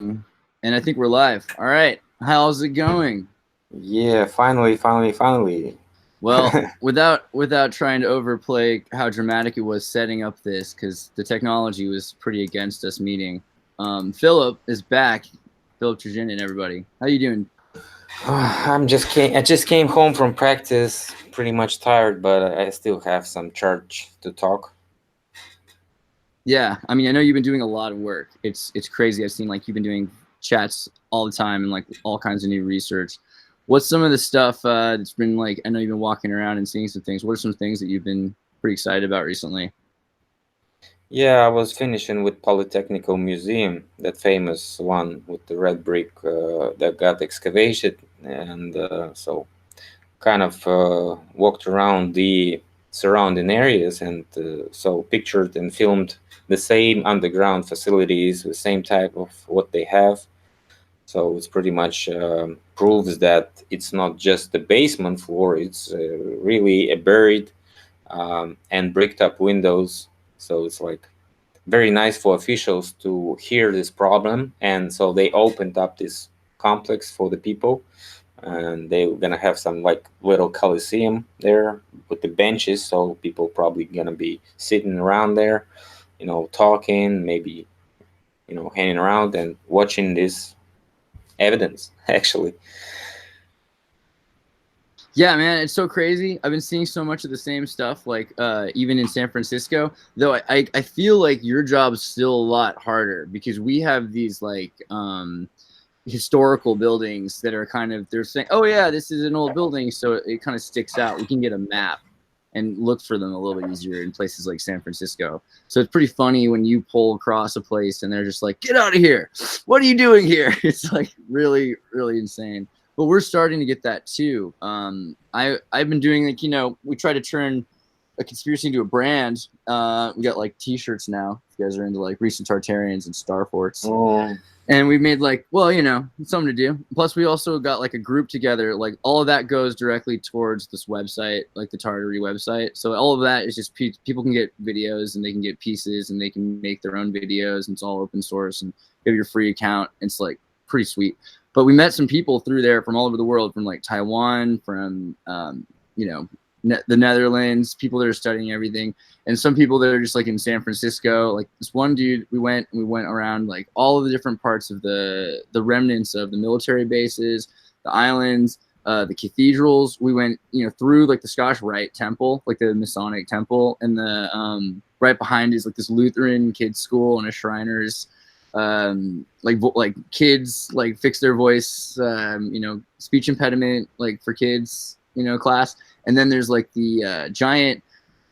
And I think we're live. All right. How's it going? Yeah, finally. Well, without trying to overplay how dramatic it was setting up this, because the technology was pretty against us meeting. Philip is back. Philipp Druzhinin, everybody. How you doing? I just came home from practice, pretty much tired, but I still have some charge to talk. Yeah, I mean, I know you've been doing a lot of work. It's crazy. I've seen like you've been doing chats all the time and like all kinds of new research. What's some of the stuff that's been like? I know you've been walking around and seeing some things. What are some things that you've been pretty excited about recently? Yeah, I was finishing with Polytechnical Museum, that famous one with the red brick that got excavated, and so kind of walked around the surrounding areas and so pictured and filmed the same underground facilities, the same type of what they have. So it's pretty much proves that it's not just the basement floor; it's really a buried and bricked up windows. So it's like very nice for officials to hear this problem, and so they opened up this complex for the people, and they were gonna have some like little coliseum there with the benches, so people probably gonna be sitting around there, talking, maybe hanging around and watching this evidence actually. Yeah, man, it's so crazy. I've been seeing so much of the same stuff, like even in San Francisco. Though I feel like your job's still a lot harder because we have these like historical buildings that are kind of they're saying, oh yeah, this is an old building, so it kind of sticks out. We can get a map and look for them a little easier in places like San Francisco. So it's pretty funny when you pull across a place and they're just like, get out of here. What are you doing here? It's like really, really insane. But we're starting to get that too. I've been doing like, we try to turn a conspiracy into a brand. We got like t-shirts now. If you guys are into like recent Tartarians and Star Forts. Oh, And we made like, well, something to do. Plus, we also got like a group together. Like all of that goes directly towards this website, like the Tartary website. So all of that is just people can get videos and they can get pieces and they can make their own videos and it's all open source and you have your free account. It's like pretty sweet. But we met some people through there from all over the world, from like Taiwan, from the Netherlands, people that are studying everything, and some people that are just like in San Francisco. Like this one dude, we went around like all of the different parts of the remnants of the military bases, the islands, the cathedrals. We went through like the Scottish Rite Temple, like the Masonic temple, and the right behind is like this Lutheran kids school and a Shriners. Like kids like fix their voice, speech impediment like for kids, class. And then there's like the giant,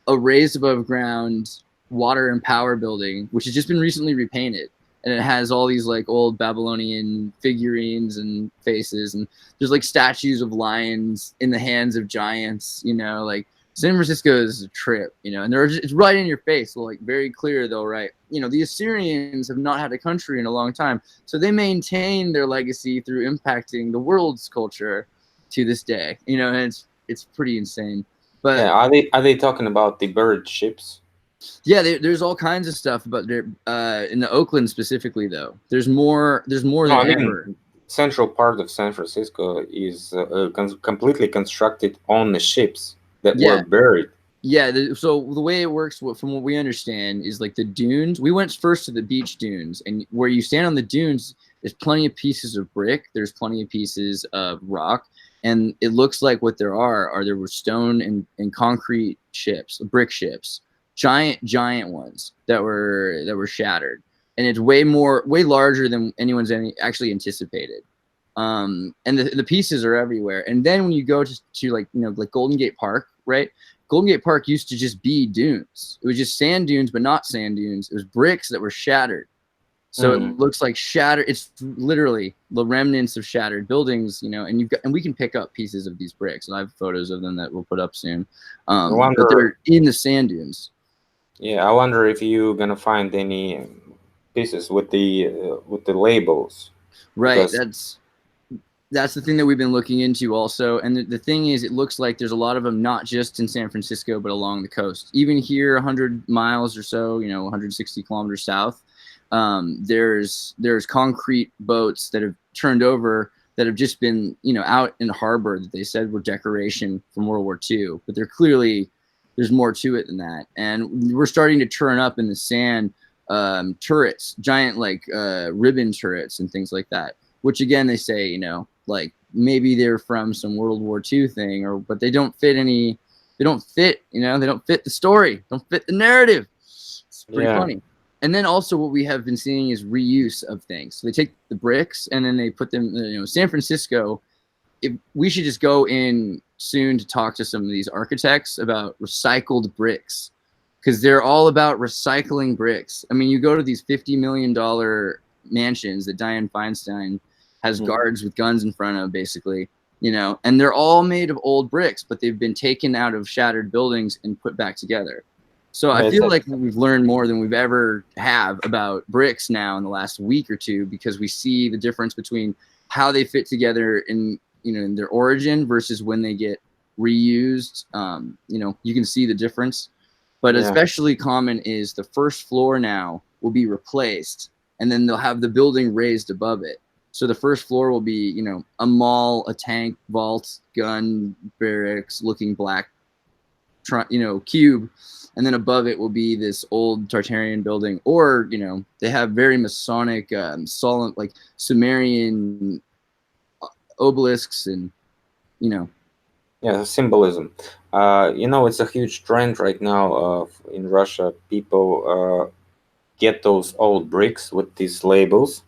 raised above ground water and power building, which has just been recently repainted. And it has all these like old Babylonian figurines and faces. And there's like statues of lions in the hands of giants, like San Francisco is a trip, and it's right in your face. So like very clear though, right? The Assyrians have not had a country in a long time. So they maintain their legacy through impacting the world's culture to this day, and it's pretty insane. yeah. But Are they talking about the bird ships? yeah, there's all kinds of stuff about there in the Oakland specifically though. There's more No, than I ever. mean, central part of San Francisco is completely constructed on the ships that were Yeah, buried. yeah. So the way it works, from what we understand, is like the dunes. We went first to the beach dunes, and where you stand on the dunes, there's plenty of pieces of brick. There's plenty of pieces of rock, and it looks like what there were stone and concrete ships, brick ships, giant ones that were shattered, and it's way larger than anyone's actually anticipated. And the pieces are everywhere. And then when you go to like like Golden Gate Park, right? Golden Gate Park used to just be dunes. It was just sand dunes, but not sand dunes. It was bricks that were shattered. So it Mm. looks like shattered. It's literally the remnants of shattered buildings, and we can pick up pieces of these bricks, and I have photos of them that we'll put up soon. I But wonder. they're in the sand dunes. Yeah, I wonder if you're gonna find any pieces with the labels, Right. because That's the thing that we've been looking into also. And the thing is, it looks like there's a lot of them, not just in San Francisco, but along the coast. Even here, 100 miles or so, 160 kilometers south, There's concrete boats that have turned over that have just been, out in the harbor that they said were decoration from World War II, but they're clearly, there's more to it than that. And we're starting to turn up in the sand turrets, giant like ribbon turrets and things like that, which again they say, like maybe they're from some World War II thing, but they don't fit they don't fit the story, don't fit the narrative. It's pretty funny. And then also what we have been seeing is reuse of things. So they take the bricks and then they put them, San Francisco, if we should just go in soon to talk to some of these architects about recycled bricks, because they're all about recycling bricks. I mean, you go to these $50 million mansions that Dianne Feinstein has guards with guns in front of, basically, and they're all made of old bricks, but they've been taken out of shattered buildings and put back together. So I feel like we've learned more than we've ever have about bricks now in the last week or two, because we see the difference between how they fit together in their origin versus when they get reused. You can see the difference. But especially common is the first floor now will be replaced, and then they'll have the building raised above it. So the first floor will be, a mall, a tank, vault, gun, barracks, looking black, cube. And then above it will be this old Tartarian building, or they have very Masonic, solemn, like Sumerian obelisks, and symbolism. It's a huge trend right now in Russia. People get those old bricks with these labels,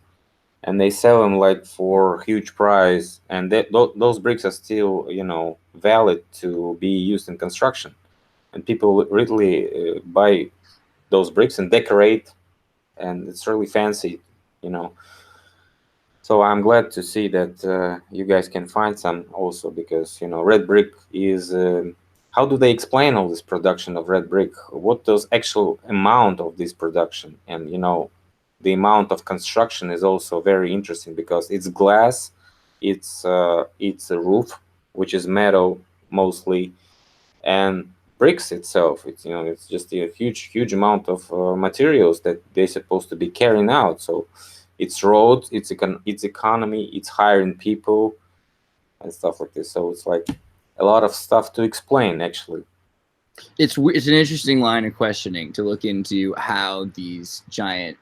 and they sell them like for huge price, and those bricks are still valid to be used in construction. And people really buy those bricks and decorate, and it's really fancy, So I'm glad to see that you guys can find some also, because red brick is. How do they explain all this production of red brick? What does actual amount of this production? And the amount of construction is also very interesting, because it's glass, it's a roof, which is metal mostly, and bricks itself, it's just a huge amount of materials that they're supposed to be carrying out. So it's roads, it's economy, it's hiring people and stuff like this. So it's like a lot of stuff to explain, actually. It's an interesting line of questioning to look into how these giant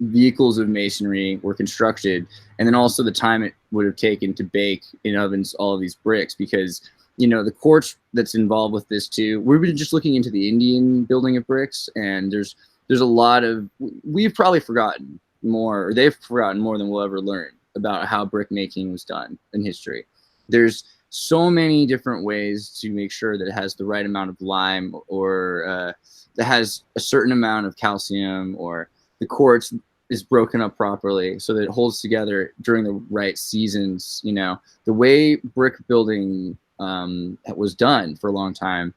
vehicles of masonry were constructed, and then also the time it would have taken to bake in ovens all of these bricks, because the quartz that's involved with this too. We've been just looking into the Indian building of bricks, and there's a lot of, we've probably forgotten more, or they've forgotten more than we'll ever learn about how brick making was done in history. There's so many different ways to make sure that it has the right amount of lime, or that has a certain amount of calcium, or the quartz is broken up properly so that it holds together during the right seasons. The way brick building was done for a long time.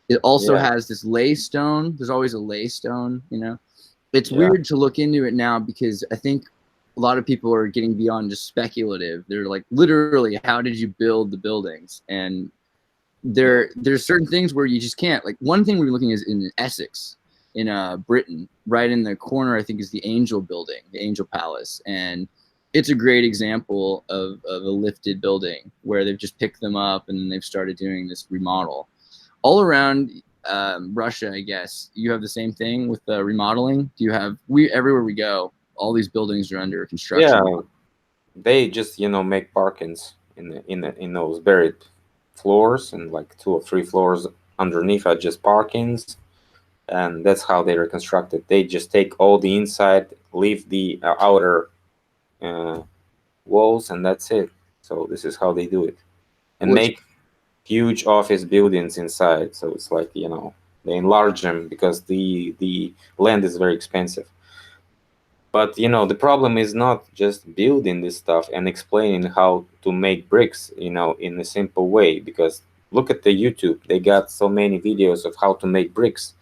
It also has this lay stone. There's always a lay stone, It's weird to look into it now, because I think a lot of people are getting beyond just speculative. They're like, literally, how did you build the buildings? And there's certain things where you just can't. Like, one thing we're looking is in Essex, in Britain, right in the corner, I think, is the Angel building, the Angel Palace. And it's a great example of a lifted building where they've just picked them up and then they've started doing this remodel. All around Russia, I guess, you have the same thing with the remodeling. Do you have, everywhere we go, all these buildings are under construction? Yeah, they just make parkings in those buried floors, and like 2 or 3 floors underneath are just parkings, and that's how they reconstructed. They just take all the inside, leave the outer walls, and that's it. So this is how they do it, and make huge office buildings inside. So it's like they enlarge them, because the land is very expensive. But the problem is not just building this stuff and explaining how to make bricks in a simple way, because look at the YouTube. They got so many videos of how to make bricks,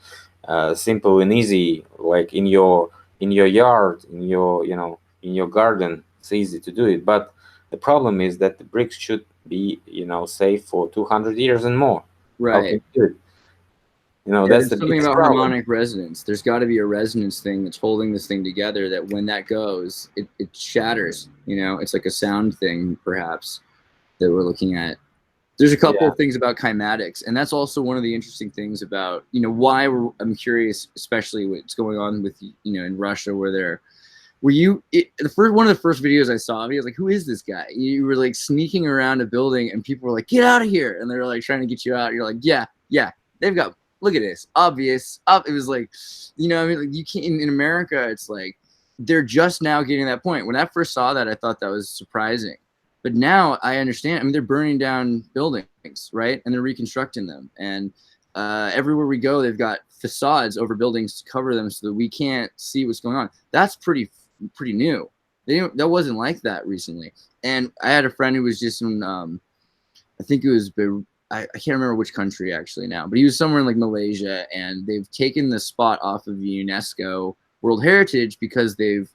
simple and easy, like in your yard, in your garden. It's easy to do it. But the problem is that the bricks should be safe for 200 years and more. Right. Yeah, That's there's the something biggest about problem. harmonic resonance. There's got to be a resonance thing that's holding this thing together, that when that goes, it shatters. It's like a sound thing, perhaps, that we're looking at. There's a couple Yeah. of things about kymatics, and that's also one of the interesting things about, why I'm curious, especially what's going on with, in Russia, where one of the first videos I saw of you, I was like, who is this guy? You were like sneaking around a building, and people were like, get out of here, and they're like trying to get you out. You're like, yeah, they've got, look at this, obvious. It was like, I mean, like, you can't in America. It's like they're just now getting to that point. When I first saw that, I thought that was surprising, but now I understand. I mean, they're burning down buildings, right, and they're reconstructing them, and everywhere we go, they've got facades over buildings to cover them so that we can't see what's going on. That's pretty new. That wasn't like that recently. And I had a friend who was just in, I think it was, I can't remember which country actually now, but he was somewhere in like Malaysia, and they've taken the spot off of the UNESCO World Heritage because they've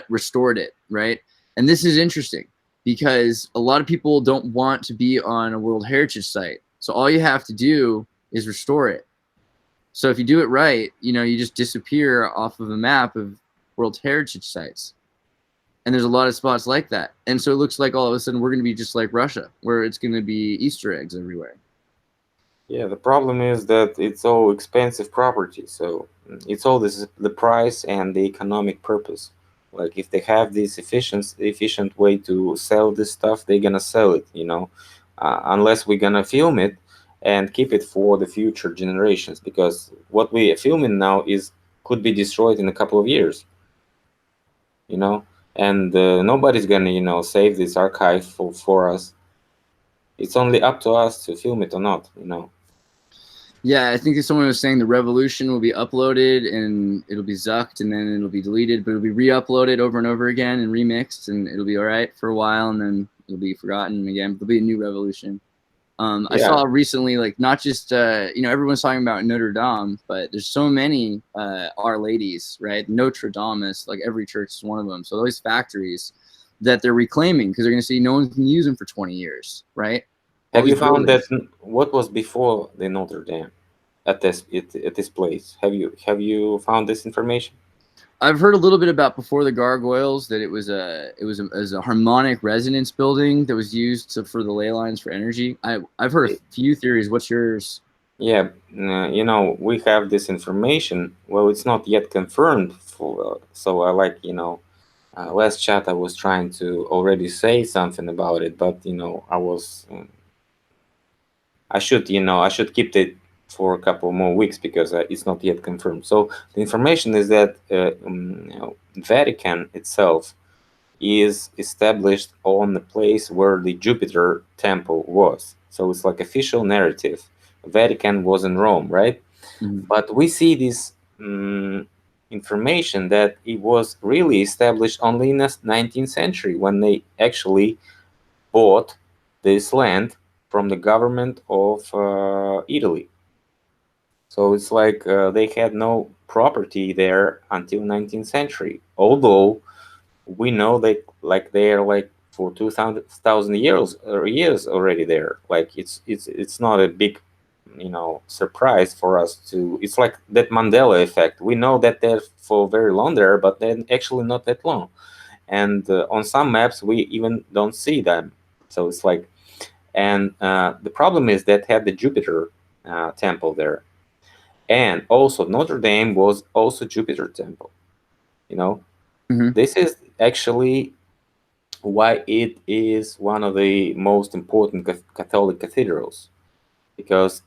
restored it, right? And this is interesting because a lot of people don't want to be on a World Heritage site. So all you have to do is restore it. So if you do it right, you just disappear off of a map of World Heritage sites. And there's a lot of spots like that. And so it looks like all of a sudden we're going to be just like Russia, where it's going to be Easter eggs everywhere. Yeah, the problem is that it's all expensive property, so it's all the price and the economic purpose. Like if they have this efficient way to sell this stuff, they're gonna sell it, unless we're gonna film it and keep it for the future generations, because what we are filming now is could be destroyed in a couple of years, you know, and nobody's gonna save this archive for us. It's only up to us to film it or not. Yeah, I think someone was saying the revolution will be uploaded and it'll be zucked and then it'll be deleted, but it'll be re-uploaded over and over again and remixed, and it'll be all right for a while, and then it'll be forgotten again. There'll be a new revolution. I Yeah. saw recently, like, not just everyone's talking about Notre Dame, but there's so many Our Ladies, right? Notre Dame is like every church is one of them. So those factories that they're reclaiming because they're going to see no one can use them for 20 years, right? All Have you these found that buildings. what was before the Notre Dame at this place? Have you found this information? I've heard a little bit about before the gargoyles that it was a harmonic resonance building that was used for the ley lines for energy. I've heard a few theories. What's yours? Yeah, we have this information. Well, it's not yet confirmed. So I like, last chat I was trying to already say something about it, but I should keep it for a couple more weeks because it's not yet confirmed. So the information is that Vatican itself is established on the place where the Jupiter temple was. So it's like official narrative. Vatican was in Rome, right? Mhm. But we see this information that it was really established only in the 19th century when they actually bought this land from the government of Italy. So it's like they had no property there until 19th century. Although we know they're like for 2,000 years already there. Like it's not a big surprise for us to. It's like that Mandela effect. We know that they're for very long there, but then actually not that long. And on some maps we even don't see them. So it's like, and the problem is that had the Jupiter temple there, and also Notre Dame was also Jupiter temple. You know, Mhm. this is actually why it is one of the most important Catholic cathedrals, because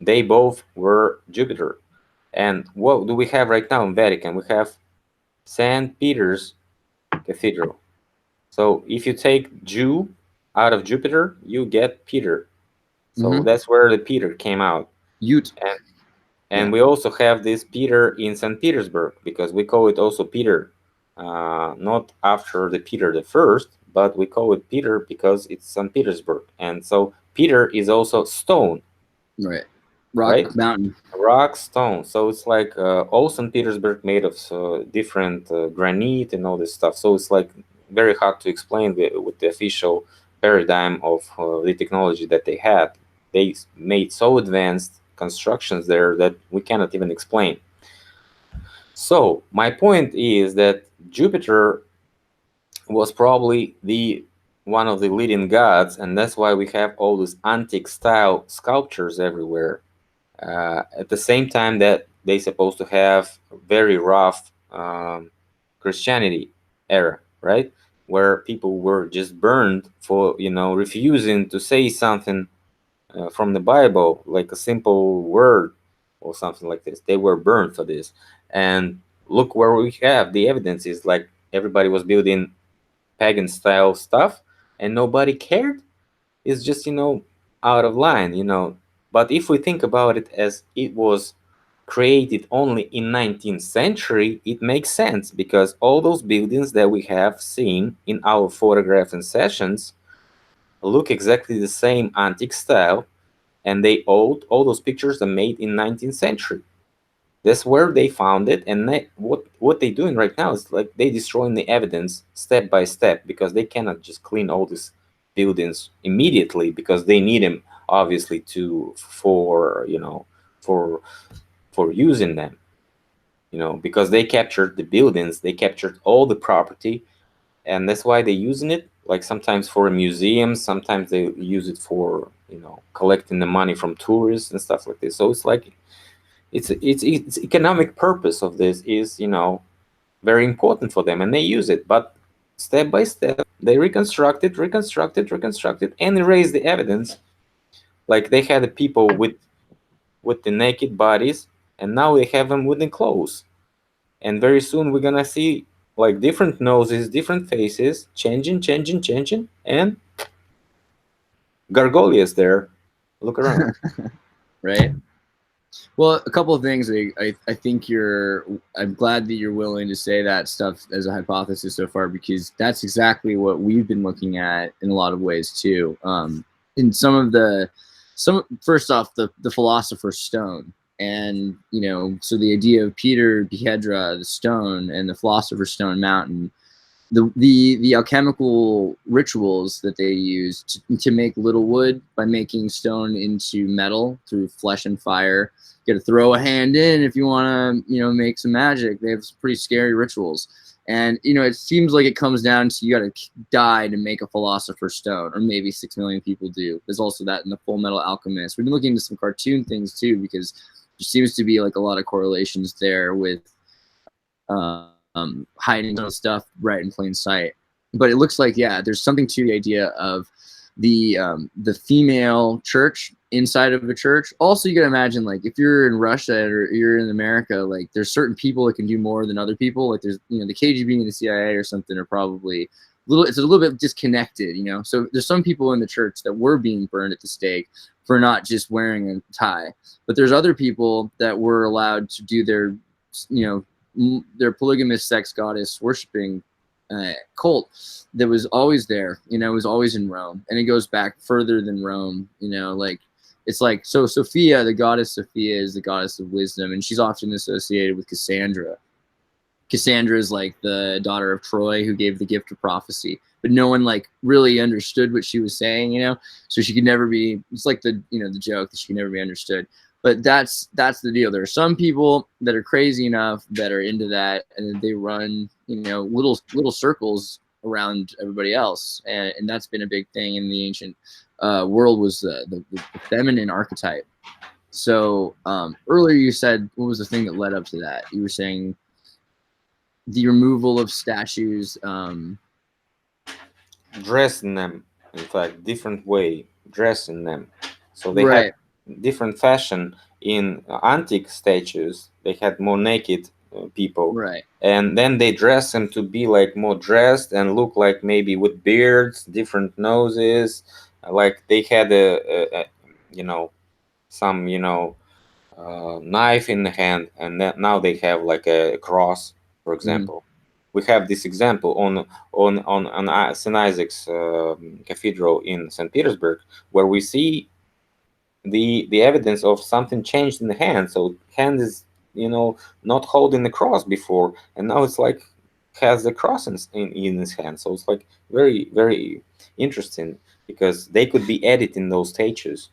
they both were Jupiter. And what do we have right now in Vatican? We have St. Peter's Cathedral. So if you take Jew out of Jupiter, you get Peter. So Mhm. that's where the Peter came out. Ute. And Yeah. and we also have this Peter in St. Petersburg because we call it also Peter, not after the Peter the First, but we call it Peter because it's St. Petersburg. And so Peter is also stone, Right. Rock right? Mountain. Rock stone. So it's like all St. Petersburg made of different granite and all this stuff. So it's like very hard to explain with the official paradigm of the technology that they had they made so advanced constructions there that we cannot even explain. So my point is that Jupiter was probably the one of the leading gods, and that's why we have all these antique style sculptures everywhere. At the same time that they supposed to have very rough Christianity era, right? Where people were just burned for refusing to say something from the Bible, like a simple word or something like this. They were burned for this. And look where we have the evidence is like everybody was building pagan style stuff and nobody cared. It's just out of line. But if we think about it as it was created only in 19th century, it makes sense because all those buildings that we have seen in our photographing sessions look exactly the same antique style, and all those pictures are made in 19th century. That's where they found it, and what they're doing right now is like they destroying the evidence step by step because they cannot just clean all these buildings immediately because they need them obviously for for using them, because they captured the buildings, they captured all the property, and that's why they're using it. Like sometimes for a museum, sometimes they use it for collecting the money from tourists and stuff like this. So it's like it's economic purpose of this is very important for them, and they use it. But step by step, they reconstructed, and erase the evidence. Like they had the people with the naked bodies, and now they have them with the clothes. And very soon we're gonna see like different noses, different faces, changing, and Gargolia's there. Look around. Right. Well, a couple of things. I think I'm glad that you're willing to say that stuff as a hypothesis so far, because that's exactly what we've been looking at in a lot of ways too. In first off, the philosopher's stone, and so the idea of Peter Piedra, the stone, and the philosopher's stone mountain, the alchemical rituals that they use to make little wood by making stone into metal through flesh and fire. You got to throw a hand in if you want to make some magic. They have some pretty scary rituals, and it seems like it comes down to you got to die to make a philosopher's stone, or maybe 6 million people do. There's also that in the Full Metal Alchemist. We've been looking into some cartoon things too, because there seems to be like a lot of correlations there with hiding some stuff right in plain sight. But it looks like, yeah, there's something to the idea of the female church inside of a church. Also, you gotta imagine, like, if you're in Russia or you're in America, like, there's certain people that can do more than other people. Like, there's the KGB and the CIA or something are probably it's a little bit disconnected, So there's some people in the church that were being burned at the stake for not just wearing a tie, but there's other people that were allowed to do their polygamous sex goddess worshiping cult that was always there, was always in Rome, and it goes back further than Rome, like it's like, so Sophia, the goddess Sophia, is the goddess of wisdom, and she's often associated with Cassandra. Cassandra is like the daughter of Troy who gave the gift of prophecy, but no one like really understood what she was saying, so she could never be, it's like the joke that she could never be understood. But that's the deal. There are some people that are crazy enough that are into that, and they run, little circles around everybody else, and that's been a big thing in the ancient world, was the feminine archetype. So earlier you said, what was the thing that led up to that? You were saying the removal of statues. Dressing them, in fact, different way dressing them. So they Right. had different fashion in antique statues. They had more naked people, Right. and then they dress them to be like more dressed and look like maybe with beards, different noses, like they had a some knife in the hand, and then now they have like a cross, for example. We have this example on St. Isaac's Cathedral in St. Petersburg, where we see the evidence of something changed in the hand. So hand is not holding the cross before, and now it's like has the cross in his hand. So it's like very, very interesting because they could be editing those statues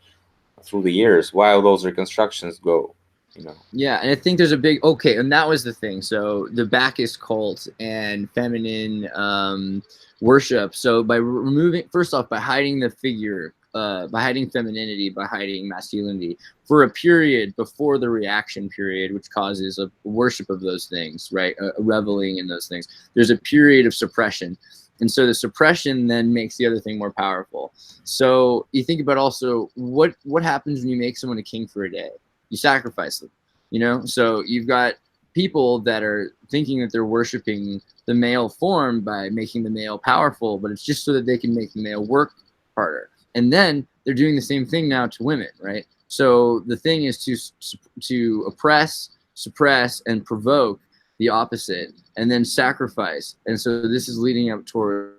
through the years while those reconstructions go, you know. Yeah, and I think there's a big okay, and that was the thing. So the Bacchus cult and feminine worship. So by removing, first off, by hiding the figure, by hiding femininity, by hiding masculinity for a period before the reaction period, which causes a worship of those things, right? A reveling in those things. There's a period of suppression. And so the suppression then makes the other thing more powerful. So you think about also what happens when you make someone a king for a day? You sacrifice them. You know, so you've got people that are thinking that they're worshiping the male form by making the male powerful, but it's just so that they can make the male work harder. And then they're doing the same thing now to women, right? So the thing is to oppress, suppress, and provoke the opposite, and then sacrifice. And so this is leading up towards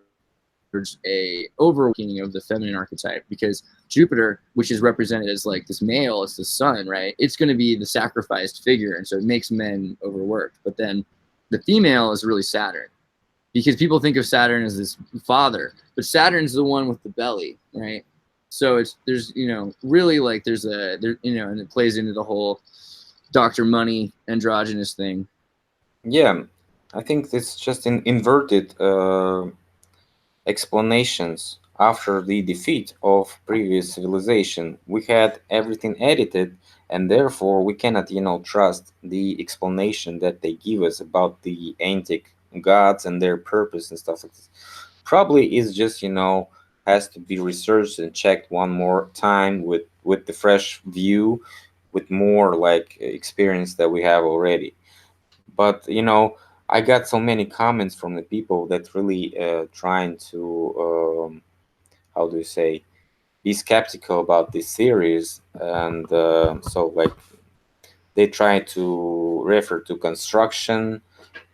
a overworking of the feminine archetype, because Jupiter, which is represented as like this male, it's the sun, right? It's going to be the sacrificed figure, and so it makes men overworked. But then the female is really Saturn, because people think of Saturn as this father, but Saturn's the one with the belly, right? So there's really like there's and it plays into the whole Dr. Money androgynous thing. Yeah, I think it's just inverted explanations. After the defeat of previous civilization, we had everything edited, and therefore we cannot, trust the explanation that they give us about the antique gods and their purpose and stuff like this. Probably is just, has to be researched and checked one more time with the fresh view, with more like experience that we have already. But I got so many comments from the people that really trying to how do you say, be skeptical about these theories, and so like they try to refer to construction,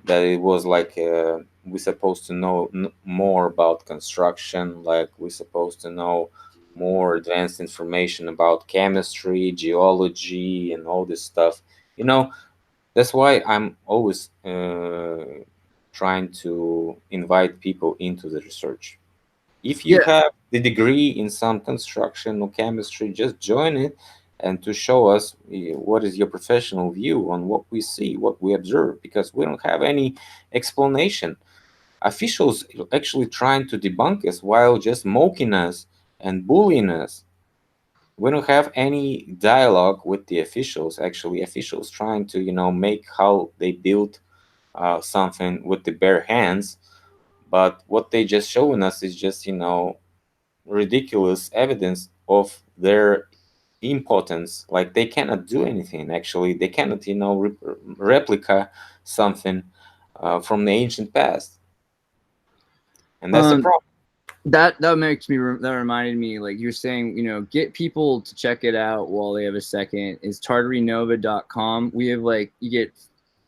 that it was like we're supposed to know more about construction, like we're supposed to know more advanced information about chemistry, geology, and all this stuff. That's why I'm always trying to invite people into the research. If you Yeah. have the degree in some construction or chemistry, just join it, and to show us what is your professional view on what we see, what we observe, because we don't have any explanation. Officials actually trying to debunk us while just mocking us and bullying us. We don't have any dialogue with the officials. Actually, officials trying to make how they build something with the bare hands, but what they just showing us is just ridiculous evidence of their impotence. Like they cannot do anything. Actually, they cannot replica something from the ancient past, and that's the Um, problem. that makes me that reminded me, like you're saying, get people to check it out while they have a second. Is tartarinova.com. We have like, you get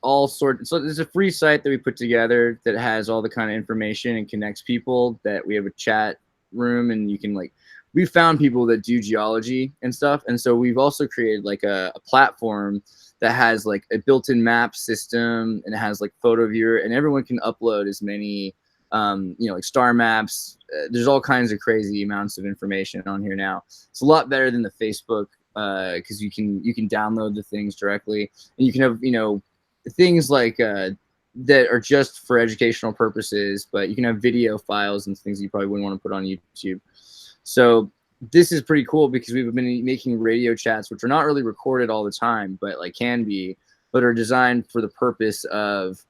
all sorts. So there's a free site that we put together that has all the kind of information and connects people. That we have a chat room, and you can like, we found people that do geology and stuff, and so we've also created like a platform that has like a built-in map system, and it has like photo viewer, and everyone can upload as many like star maps. There's all kinds of crazy amounts of information on here now. It's a lot better than the Facebook, because you can download the things directly, and you can have things like that are just for educational purposes, but you can have video files and things you probably wouldn't want to put on YouTube. So this is pretty cool, because we've been making radio chats, which are not really recorded all the time, but like can be, but are designed for the purpose of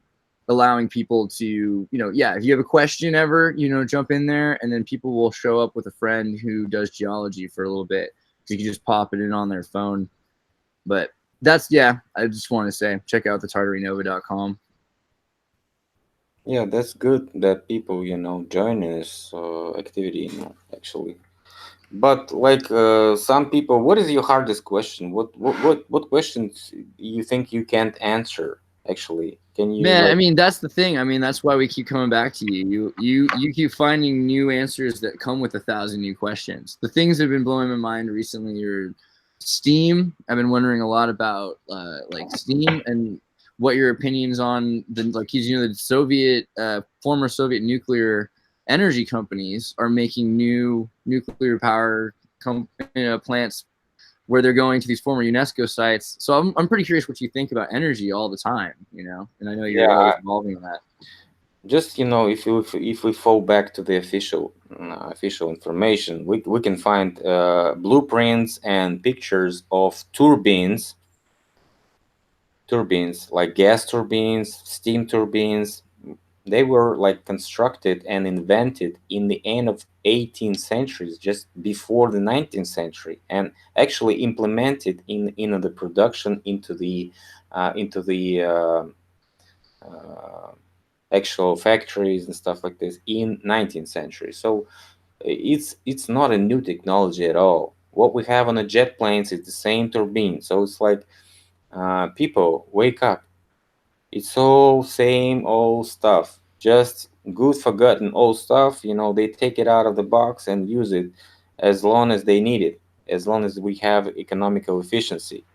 allowing people to, if you have a question ever, jump in there, and then people will show up with a friend who does geology for a little bit. So you can just pop it in on their phone. But I just want to say, check out the tartarinova.com. Yeah, that's good that people join this activity, actually. But like some people, what is your hardest question? What questions you think you can't answer? Actually, can you Man, I like? mean, that's the thing. I mean, that's why we keep coming back to you. You keep finding new answers that come with 1,000 new questions. The things that have been blowing my mind recently are Steam. I've been wondering a lot about like Steam, and what your opinions on the Soviet former Soviet nuclear energy companies are making new nuclear power plants where they're going to these former UNESCO sites. So I'm pretty curious what you think about energy all the time, you know, and I know you're always Yeah, involving in that. just if we fall back to the official information, we can find blueprints and pictures of turbines like gas turbines, steam turbines. They were like constructed and invented in the end of 18th centuries, just before the 19th century, and actually implemented in the production into the uh, actual factories and stuff like this in 19th century. So it's not a new technology at all. What we have on the jet planes is the same turbine. So it's like, people wake up. It's all same old stuff, just good forgotten old stuff. They take it out of the box and use it as long as they need it, as long as we have economical efficiency.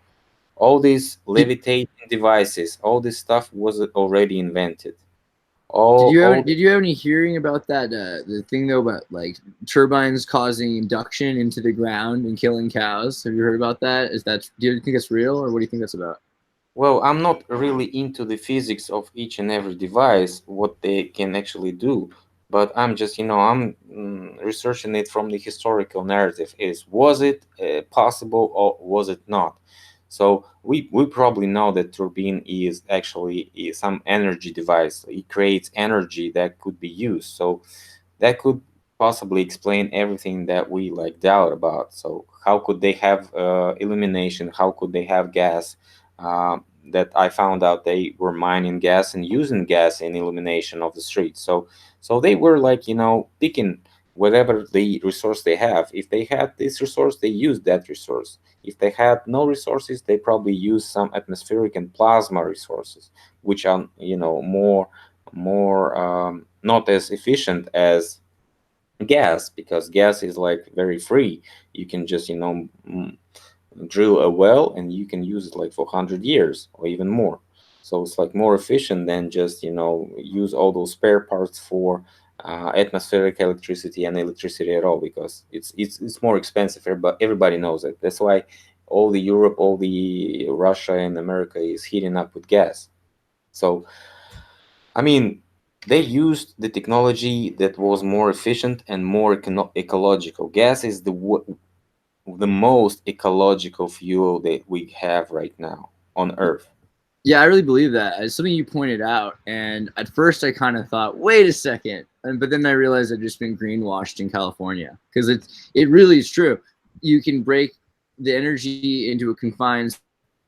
All these Did levitating devices, all this stuff was already invented. did you All have did you have any hearing about that the thing though about like turbines causing induction into the ground and killing cows? Have you heard about that? Do you think it's real or what do you think that's about? Well, I'm not really into the physics of each and every device, what they can actually do, but I'm just, I'm researching it from the historical narrative. Was it possible or was it not? So we probably know that turbine is actually some energy device. It creates energy that could be used. So that could possibly explain everything that we like doubt about. So how could they have illumination? How could they have gas? That I found out they were mining gas and using gas in illumination of the streets. So they were like, picking whatever the resource they have. If they had this resource, they used that resource. If they had no resources, they probably used some atmospheric and plasma resources, which are, more not as efficient as gas, because gas is like very free. You can just, drill a well and you can use it like for 100 years or even more. So it's like more efficient than just, use all those spare parts for atmospheric electricity and electricity at all, because it's more expensive. But everybody knows it. That's why all the Europe, all the Russia and America is heating up with gas. So I mean, they used the technology that was more efficient and more ecological. Gas is the most ecological fuel that we have right now on Earth. Yeah, I really believe that. It's something you pointed out, and at first I kind of thought, wait a second, but then I realized I've just been greenwashed in California because it really is true. You can break the energy into a confined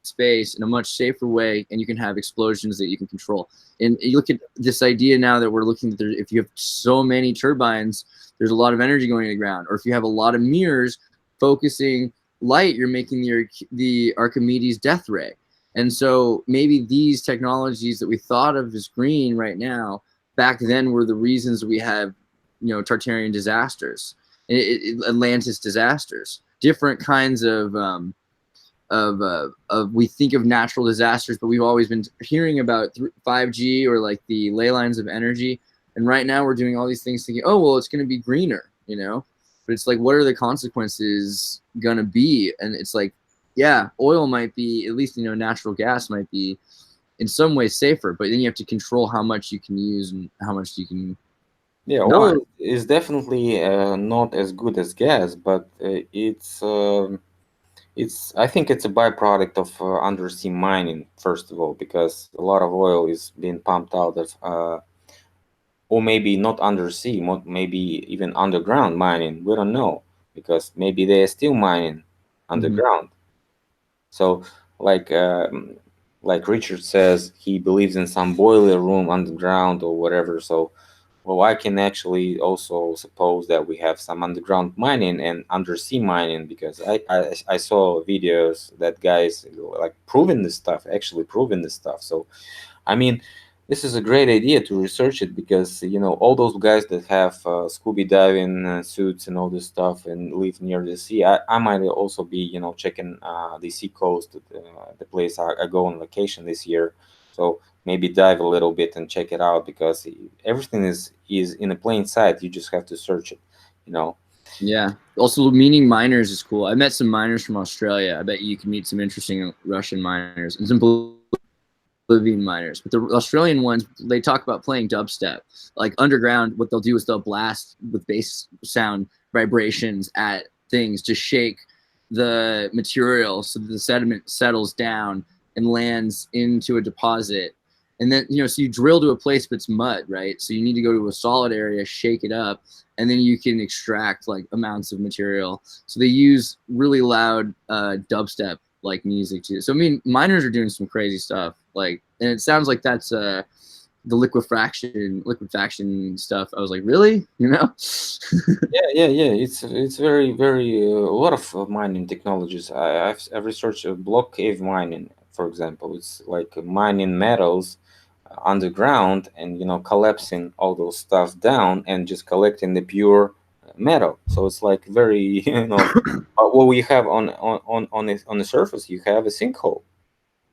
space in a much safer way, and you can have explosions that you can control. And you look at this idea now that we're looking at there, if you have so many turbines, there's a lot of energy going to the ground, or if you have a lot of mirrors focusing light, you're making the Archimedes death ray. And so maybe these technologies that we thought of as green right now, back then were the reasons we have, Tartarian disasters, Atlantis disasters, different kinds of we think of natural disasters, but we've always been hearing about 5G or like the ley lines of energy. And right now we're doing all these things thinking, oh, well, it's going to be greener, but it's like, what are the consequences going to be? And it's like, yeah, oil might be, at least, natural gas might be in some ways safer, but then you have to control how much you can use and how much you can Yeah, not. oil is definitely not as good as gas, but I think it's a byproduct of undersea mining, first of all, because a lot of oil is being pumped out of, or maybe not undersea, maybe even underground mining. We don't know, because maybe they are still mining Mm-hmm. underground. So, like like Richard says, he believes in some boiler room underground or whatever. So, well, I can actually also suppose that we have some underground mining and undersea mining, because I saw videos that guys like proving this stuff, actually proving this stuff. So I mean, this is a great idea to research it, because all those guys that have scuba diving suits and all this stuff and live near the sea. I might also be checking the sea coast, the place I go on vacation this year. So maybe dive a little bit and check it out, because everything is in a plain sight. You just have to search it. You know. Yeah. Also, meeting miners is cool. I met some miners from Australia. I bet you can meet some interesting Russian miners and some Bolivian miners. But the Australian ones, they talk about playing dubstep. Like underground, what they'll do is they'll blast with bass sound vibrations at things to shake the material so that the sediment settles down and lands into a deposit. And then, so you drill to a place that's mud, right? So you need to go to a solid area, shake it up, and then you can extract like amounts of material. So they use really loud dubstep like music too. So I mean, miners are doing some crazy stuff. Like, and it sounds like that's the liquefaction stuff. I was like, really? Yeah. It's very a lot of mining technologies. I've researched block cave mining, for example. It's like mining metals underground and collapsing all those stuff down and just collecting the pure metal. So it's like very what we have on the surface. You have a sinkhole.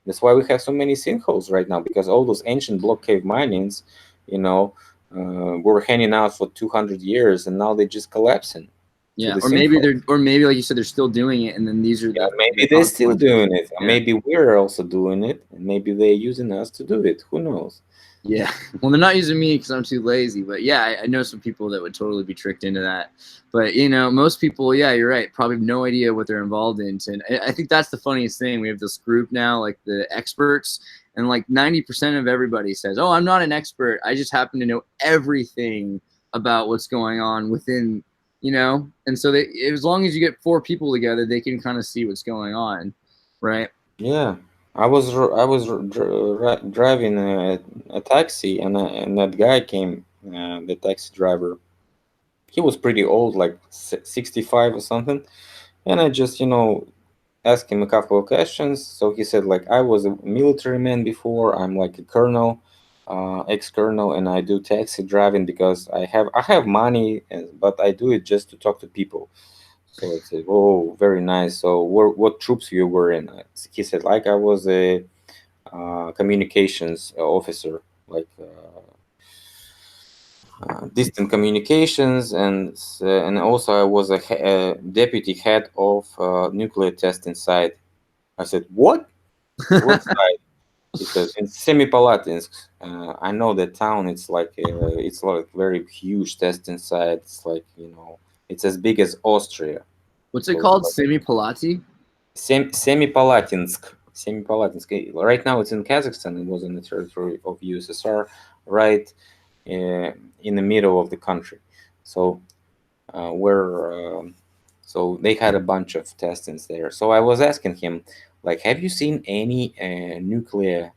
That's why we have so many sinkholes right now, because all those ancient block cave minings, you know, were hanging out for 200 years and now they're just collapsing to Yeah, the or sinkhole. or maybe like you said, they're still doing it, and then these are Yeah, the maybe they're still consequences. doing it. Yeah. Maybe we're also doing it, and maybe they're using us to do it. Who knows? Yeah. Well, they're not using me because I'm too lazy. But yeah, I know some people that would totally be tricked into that. But most people, yeah, you're right. Probably have no idea what they're involved in. And I think that's the funniest thing. We have this group now, like the experts, and like 90% of everybody says, "Oh, I'm not an expert. I just happen to know everything about what's going on within." And so as long as you get four people together, they can kind of see what's going on, right? Yeah, driving a taxi, and that guy came, the taxi driver. He was pretty old, like 65 or something, and I just asked him a couple of questions. So he said, like, I was a military man before. I'm like a colonel, ex-colonel, and I do taxi driving because I have money, but I do it just to talk to people. So I said, oh, very nice. So what troops you were in? He said, like, I was a communications officer, like distant communications, and also I was a deputy head of nuclear testing site. I said, what? What site? He said, in Semipalatinsk. I know the town. It's like very huge testing site. It's like it's as big as Austria. What's it So it's called? like Semi Palati? Semipalatinsk. Semipalatinsk. Right now it's in Kazakhstan. It was in the territory of USSR, right in the middle of the country. So where so they had a bunch of testings there. So I was asking him, like, have you seen any nuclear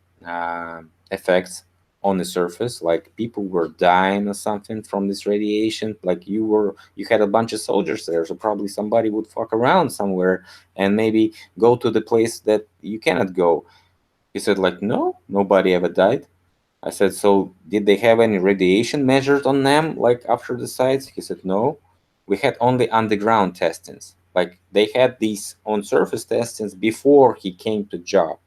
effects on the surface, like people were dying or something from this radiation? Like you had a bunch of soldiers there, so probably somebody would fuck around somewhere and maybe go to the place that you cannot go. He said, like, no, nobody ever died. I said, so did they have any radiation measured on them, like after the sites? He said, no. We had only underground testings. Like they had these on surface testings before he came to job.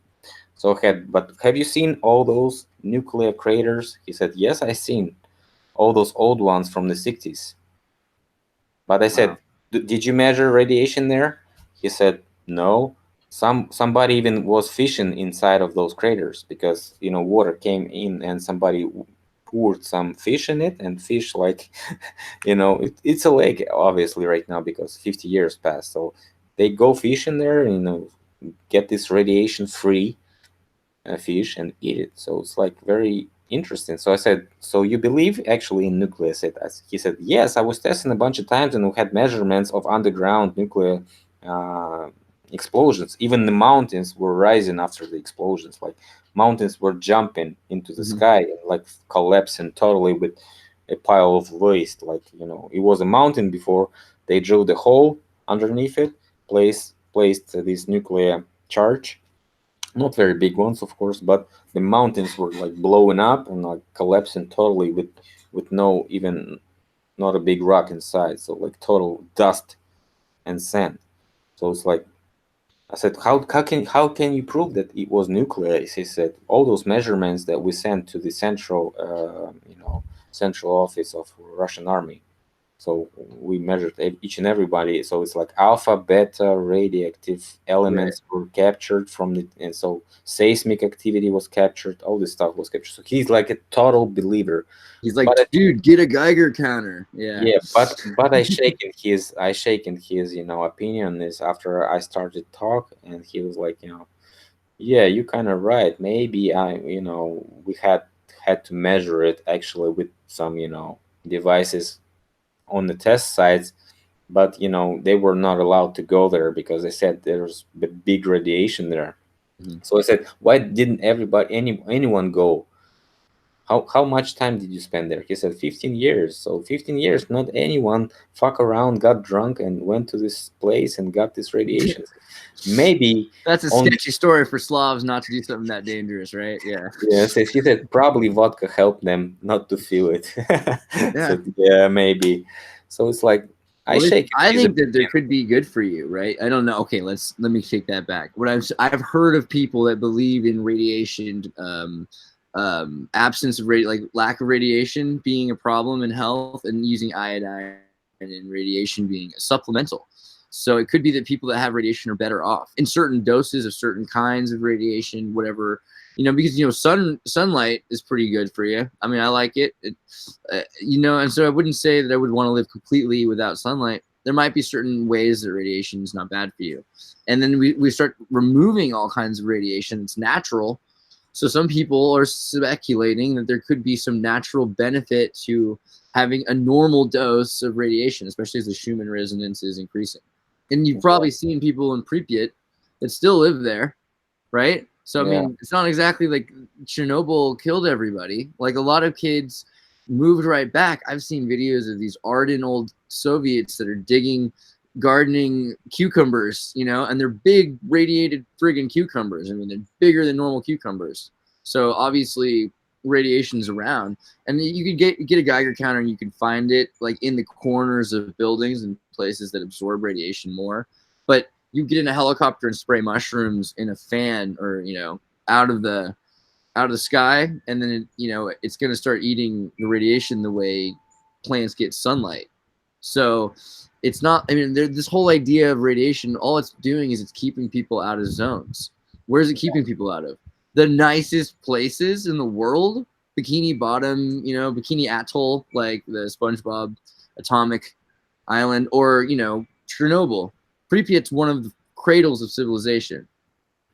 But have you seen all those nuclear craters? He said, yes, I seen all those old ones from the 60s. But I said, Wow. Did you measure radiation there?" He said, "No. Somebody even was fishing inside of those craters because water came in and somebody poured some fish in it, and fish, like, it's a lake obviously right now because 50 years passed. So they go fishing there and get this radiation free fish and eat it. So it's like very interesting. So I said, so you believe actually in nuclear? He said, yes, I was testing a bunch of times and we had measurements of underground nuclear uh, explosions. Even the mountains were rising after the explosions. Like mountains were jumping into the Mm-hmm. sky and like collapsing totally with a pile of waste. Like, it was a mountain before. They drilled a hole underneath it, placed this nuclear charge, not very big ones, of course, but the mountains were like blowing up and like collapsing totally with no even not a big rock inside. So like total dust and sand. So it's like I said, how can you prove that it was nuclear? He said all those measurements that we sent to the central central office of Russian army. So we measured each and everybody. So it's like alpha, beta, radioactive Right. elements were captured from the, and so seismic activity was captured. All this stuff was captured. So he's like a total believer. He's like, But dude, get a Geiger counter. Yeah. yeah, but I shaken his opinion on this after I started talk, and he was like, yeah, you kind of right. Maybe we had to measure it actually with some devices on the test sites, but they were not allowed to go there because they said there's big radiation there. Mhm. So I said, why didn't anyone go? How much time did you spend there? He said 15 years. So 15 years, not anyone fuck around, got drunk, and went to this place and got this radiation. Maybe That's a only, sketchy story for Slavs not to do something that dangerous, right? Yeah. yeah, says he said probably vodka helped them not to feel it. Yeah. So yeah, maybe. So it's like I Well, shake I his think that there opinion. could be good for you, right? I don't know. Okay, let me take that back. What I've heard of people that believe in radiation, absence of like lack of radiation being a problem in health, and using iodine and radiation being supplemental. So it could be that people that have radiation are better off in certain doses of certain kinds of radiation, whatever, because sunlight is pretty good for you. I mean, I like it. And so I wouldn't say that I would want to live completely without sunlight. There might be certain ways that radiation is not bad for you. And then we start removing all kinds of radiation. It's natural. So some people are speculating that there could be some natural benefit to having a normal dose of radiation, especially as the Schumann resonance is increasing. And you've probably seen people in Pripyat that still live there, right? So I Yeah. mean, it's not exactly like Chernobyl killed everybody. Like a lot of kids moved right back. I've seen videos of these ardent old Soviets that are digging, gardening cucumbers, and they're big radiated friggin' cucumbers. I mean, they're bigger than normal cucumbers. So obviously radiation's around, and you could get a Geiger counter and you can find it like in the corners of buildings and places that absorb radiation more. But you get in a helicopter and spray mushrooms in a fan, or out of the sky, and then it's going to start eating the radiation the way plants get sunlight. So it's not, I mean, this whole idea of radiation, all it's doing is it's keeping people out of zones. Where is it keeping people out of? The nicest places in the world, Bikini Bottom, Bikini Atoll, like the SpongeBob atomic island, or Chernobyl. Pripyat's one of the cradles of civilization.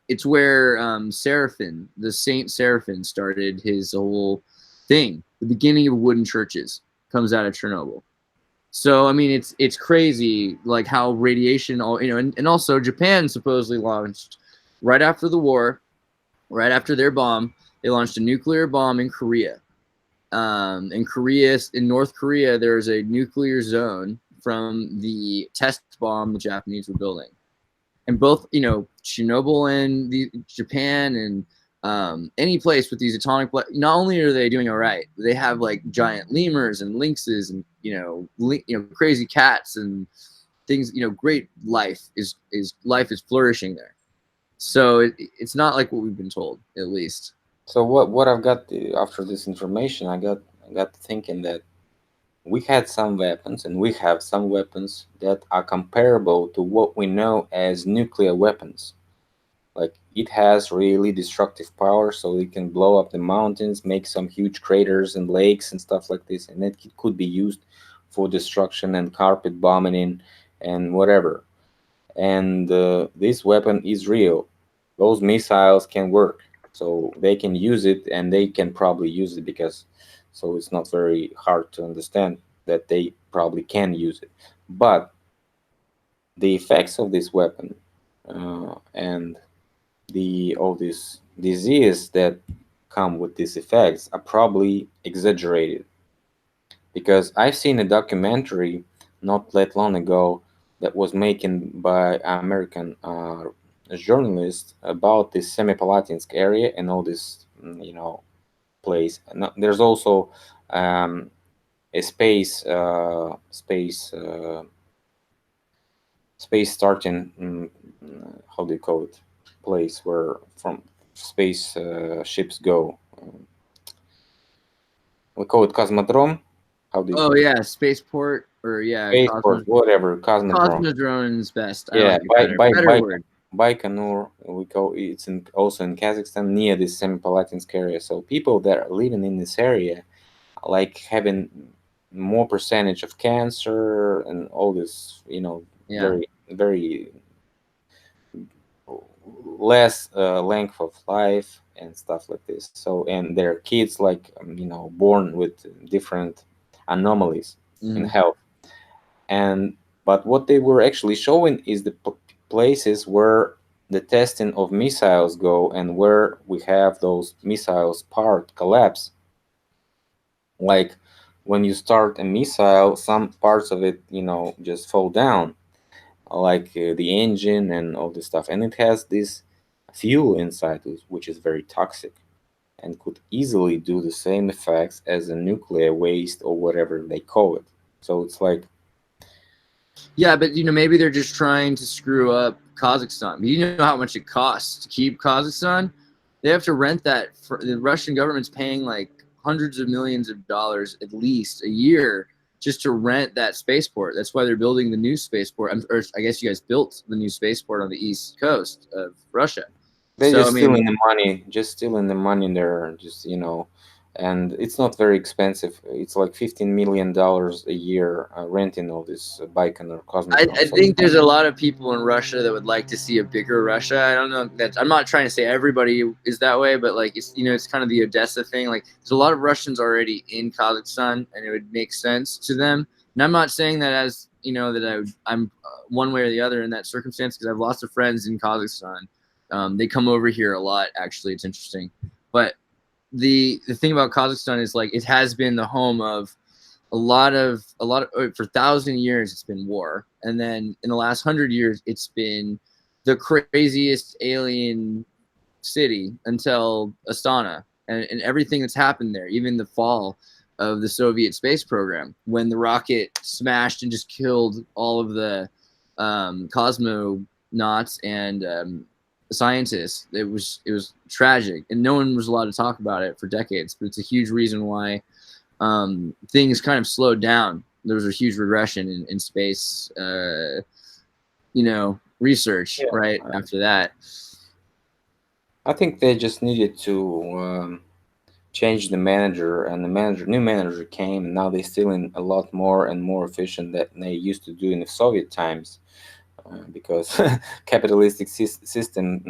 It's where Seraphin, the Saint Seraphin, started his whole thing. The beginning of wooden churches comes out of Chernobyl. So I mean, it's crazy, like how radiation, and also Japan supposedly launched right after the war, right after their bomb, they launched a nuclear bomb in Korea. In North Korea, there's a nuclear zone from the test bomb the Japanese were building. And both, Chernobyl and Japan and any place with these atomic, not only are they doing all right, they have like giant lemurs and lynxes and crazy cats and things. Great life is flourishing there. So it's not like what we've been told, at least. So what I've got after this information, I got thinking that we had some weapons and we have some weapons that are comparable to what we know as nuclear weapons. Like it has really destructive power, so it can blow up the mountains, make some huge craters and lakes and stuff like this, and it could be used for destruction and carpet bombing and whatever. And this weapon is real. Those missiles can work, so they can use it, and they can probably use it because, so it's not very hard to understand that they probably can use it. But the effects of this weapon and the all these disease that come with these effects are probably exaggerated, because I've seen a documentary not that long ago that was making by American journalists about this Semipalatinsk area and all this place. And there's also um, a space starting, how do you call it, place where from space ships go. We call it Cosmodrome. How do you Oh call it? yeah, spaceport. or yeah, Spaceport, whatever, Cosmodrome. Cosmodrone's best. I Yeah, like it better. Better word. Baikonur, we call it's also in Kazakhstan near this Semipalatinsk area. So people that are living in this area, like having more percentage of cancer and all this, Yeah. very less length of life and stuff like this. So, and their kids like born with different anomalies in Hmm. health. And but what they were actually showing is the places where the testing of missiles go and where we have those missiles part collapse. Like when you start a missile, some parts of it just fall down, like the engine and all this stuff, and it has this fuel inside which is very toxic and could easily do the same effects as a nuclear waste or whatever they call it. So it's like, Yeah, but maybe they're just trying to screw up Kazakhstan. But you know how much it costs to keep Kazakhstan? They have to rent that. The Russian government's paying like hundreds of millions of dollars at least a year just to rent that spaceport. That's why they're building the new spaceport. Or I guess you guys built the new spaceport on the east coast of Russia. they're So I just mean, stealing the money, just stealing the money there, and it's not very expensive. It's like $15 million a year renting all this Baikonur Cosmodrome. I So it's think there's a lot of people in Russia that would like to see a bigger Russia. I don't know that I'm not trying to say everybody is that way, but like it's kind of the Odessa thing. Like there's a lot of Russians already in Kazakhstan, and it would make sense to them. And I'm not saying that as that I'm one way or the other in that circumstance because I have lots of friends in Kazakhstan. They come over here a lot. Actually, it's interesting, but the thing about Kazakhstan is like it has been the home of a lot of for 1,000 years it's been war, and then in the last 100 years it's been the craziest alien city until Astana, and everything that's happened there, even the fall of the Soviet space program when the rocket smashed and just killed all of the cosmonauts and scientists. It was tragic, and no one was allowed to talk about it for decades. But it's a huge reason why things kind of slowed down. There was a huge regression in space, research yeah, right after that. I think they just needed to change the manager, and new manager came, and now they're stealing a lot more and more efficient than they used to do in the Soviet times. Because capitalistic system,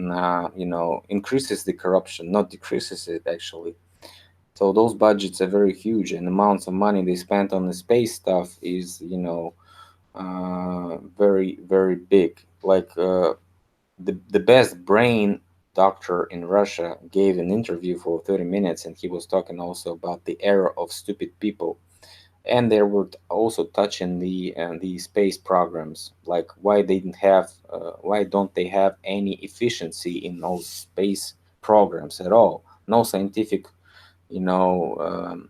increases the corruption, not decreases it actually. So those budgets are very huge, and amounts of money they spent on the space stuff is, very very big. Like the best brain doctor in Russia gave an interview for 30 minutes, and he was talking also about the era of stupid people, and they were also touching the space programs, like why don't they have any efficiency in those space programs at all? No scientific you know um,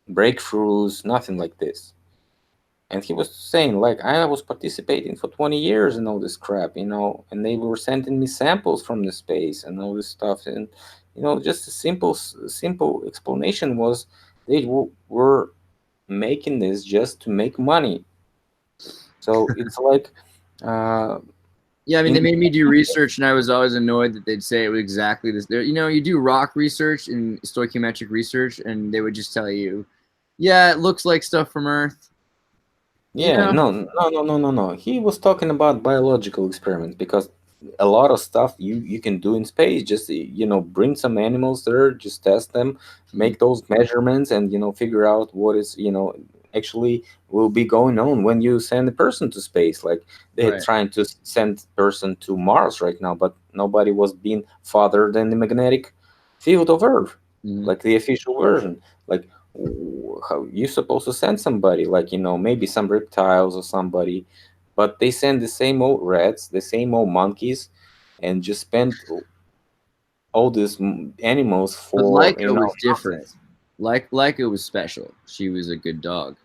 breakthroughs, nothing like this. And he was saying, like, I was participating for 20 years in all this crap, and they were sending me samples from the space and all this stuff. And just a simple explanation was they were making this just to make money. So it's like, uh, Yeah, I mean, they in made me do research, and I was always annoyed that they'd say it was exactly this. There, you do rock research and stoichiometric research, and they would just tell you, "Yeah, it looks like stuff from Earth." You Yeah, know, no, no, no, no, no, no. He was talking about biological experiments, because a lot of stuff you can do in space. Just bring some animals there, just test them, Mhm. make those measurements, and figure out what is actually will be going on when you send a person to space. Like they're Right. trying to send person to Mars right now, but nobody was being farther than the magnetic field of Earth, Mhm. like the official version. Like how you supposed to send somebody, like maybe some reptiles or somebody, but they send the same old rats, the same old monkeys, and just spend all these animals But for Leica was different. nonsense. Leica was special. She was a good dog.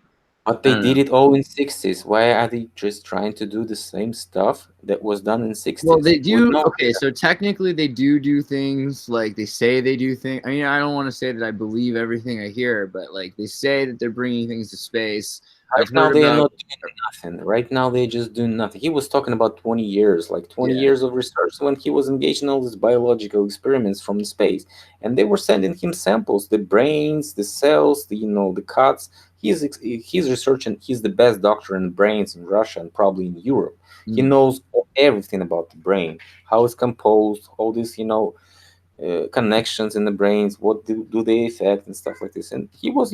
But I they don't did know. it all in 60s. Why are they just trying to do the same stuff that was done in Well, 60s they with do. no Okay, so technically they do things like they say they do things. I mean, I don't want to say that I believe everything I hear, but like they say that they're bringing things to space. I've Right now heard they are about. not doing nothing. Right now they just do nothing. He was talking about 20 years, like 20 Yeah. years of research when he was engaged in all these biological experiments from space. And they were sending him samples, the brains, the cells, the cuts. He's researching, he's the best doctor in brains in Russia and probably in Europe. He Mm, knows everything about the brain, how it's composed, all this, connections in the brains, what do they affect and stuff like this. And he was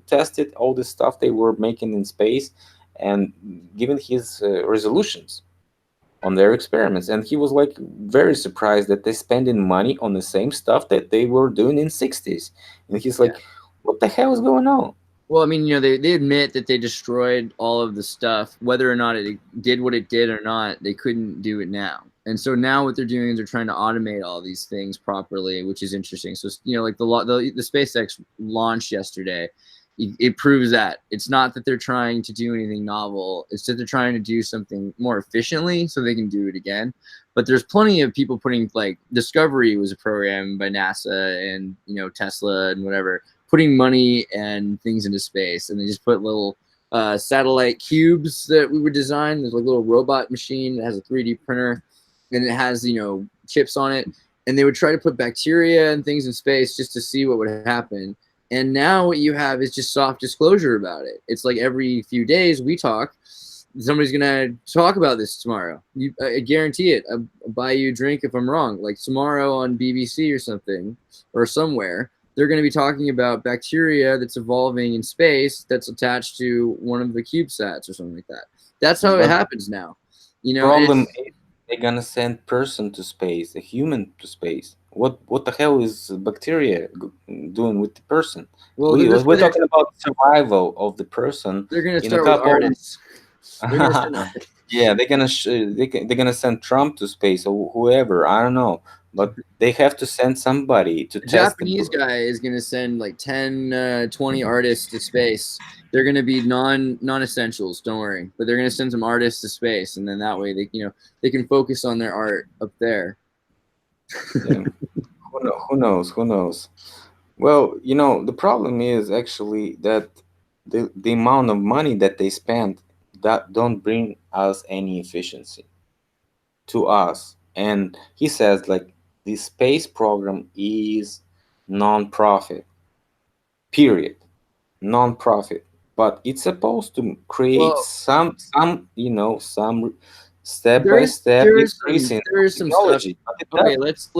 tested all the stuff they were making in space and given his resolutions on their experiments. And he was like very surprised that they spending money on the same stuff that they were doing in 60s. And he's yeah. like, what the hell is going on? Well, I mean, they admit that they destroyed all of the stuff. Whether or not it did what it did or not, they couldn't do it now. And so now what they're doing is they're trying to automate all these things properly, which is interesting. So, like the SpaceX launch yesterday, it proves that. It's not that they're trying to do anything novel. It's that they're trying to do something more efficiently so they can do it again. But there's plenty of people putting, like, Discovery was a program by NASA and, Tesla and whatever, putting money and things into space, and they just put little satellite cubes that we would design. There's like a little robot machine that has a 3D printer, and it has chips on it, and they would try to put bacteria and things in space just to see what would happen. And now what you have is just soft disclosure about it. It's like every few days we talk. Somebody's gonna talk about this tomorrow. I guarantee it. I'll buy you a drink if I'm wrong. Like tomorrow on BBC or something, or somewhere, they're going to be talking about bacteria that's evolving in space that's attached to one of the CubeSats or something like that. That's how it But happens now. problem It's is they're gonna send person to space, a human to space. What the hell is bacteria doing with the person? well, We that's we're where talking about survival of the person they're going to in a start with couple. artists. They're going to send Yeah, they're gonna send Trump to space or whoever. I don't know, but they have to send somebody to the test the. Japanese guy is going to send like 10, 20 artists to space. They're going to be non-essentials, don't worry, but they're going to send some artists to space, and then that way they can focus on their art up there. Yeah, who knows? Who knows? Well, the problem is actually that the amount of money that they spend that don't bring us any efficiency to us. And he says like the space program is non-profit, period, non-profit, but it's supposed to create Well, some step there by is step there is some increasing there of is some stuff. technology, but it Okay, doesn't.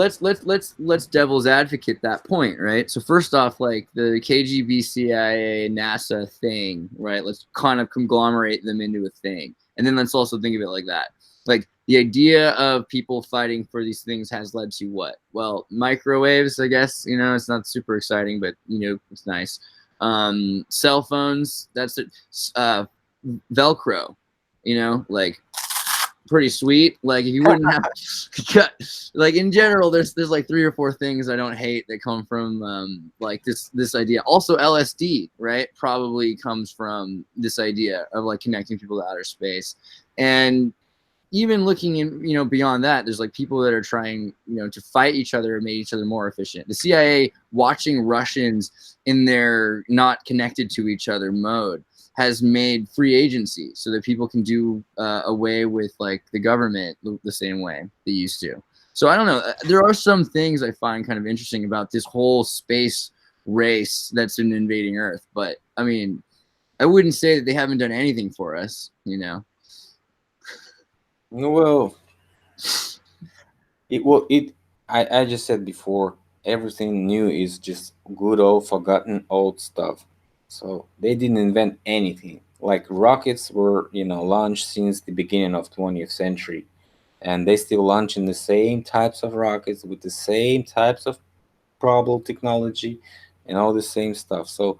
let's devil's advocate that point, right? So first off, like the KGB, CIA, NASA thing, right? Let's kind of conglomerate them into a thing, and then let's also think of it like that. Like the idea of people fighting for these things has led to what? Well, microwaves, I guess. It's not super exciting, but it's nice. Cell phones. That's it. Velcro. Like pretty sweet. Like if you wouldn't have like in general, there's like 3 or 4 things I don't hate that come from like this idea. Also LSD, right? Probably comes from this idea of like connecting people to outer space. And even looking in, beyond that, there's like people that are trying, to fight each other and make each other more efficient. The CIA watching Russians in their not connected to each other mode has made free agency so that people can do away with like the government the same way they used to. So I don't know. There are some things I find kind of interesting about this whole space race that's been invading Earth, but I mean, I wouldn't say that they haven't done anything for us, Well, I just said before, everything new is just good old forgotten old stuff. So they didn't invent anything. Like rockets were, launched since the beginning of 20th century, and they still launching the same types of rockets with the same types of probable technology and all the same stuff. So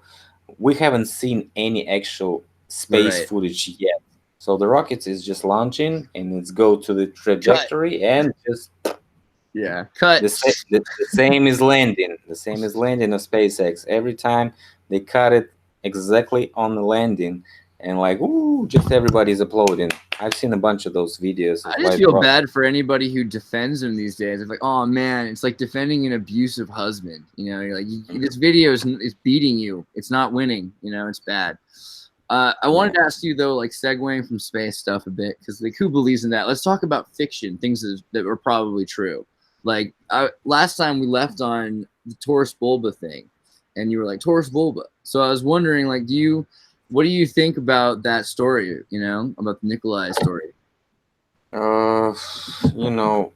we haven't seen any actual space Right. footage yet. So the rockets is just launching and it's go to the Cut. trajectory and just Yeah. Cut. the same is landing. The same is landing of SpaceX. Every time they cut it exactly on the landing, and like, ooh, just everybody's applauding. I've seen a bunch of those videos of I just live feel rock. bad for anybody who defends him these days. It's like, oh man, it's like defending an abusive husband. You're like, this video is beating you. It's not winning. It's bad. I wanted Yeah. to ask you though, like segueing from space stuff a bit, because like who believes in that? Let's talk about fiction, things that were probably true. Like last time we left on the Taurus Bulba thing, and you were like Taurus Bulba. So I was wondering, like, what do you think about that story? You know, about the Nikolai story. Uh, you know,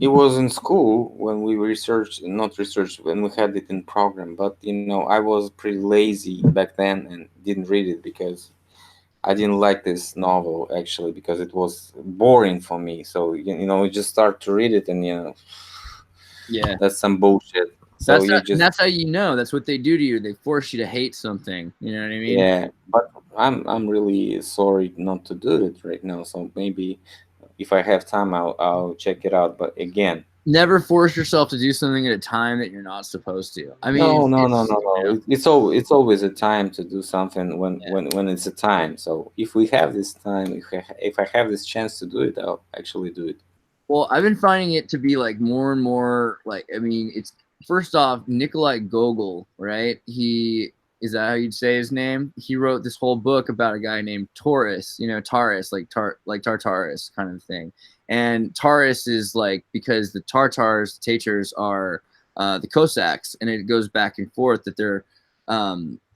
it was in school when we researched, not researched, when we had it in program. But I was pretty lazy back then and didn't read it because I didn't like this novel actually because it was boring for me. So you just start to read it and Yeah, that's some bullshit. So you and just that's how you know. That's what they do to you. They force you to hate something. You know what I mean? yeah. But I'm really sorry not to do it right now. So maybe if I have time, I'll check it out. But again, Never force yourself to do something at a time that you're not supposed to. I no, mean, no, no, it's no, you no. know, It's always a time to do something yeah. when it's a time. So if we have this time, if I have this chance to do it, I'll actually do it. Well, I've been finding it to be like more and more like I mean, it's first off Nikolai Gogol, right? He is that how you'd say his name? He wrote this whole book about a guy named Taurus, you know, Taurus, like Tartarus kind of thing. And Taurus is like because the Tatars are the Cossacks, and it goes back and forth that they're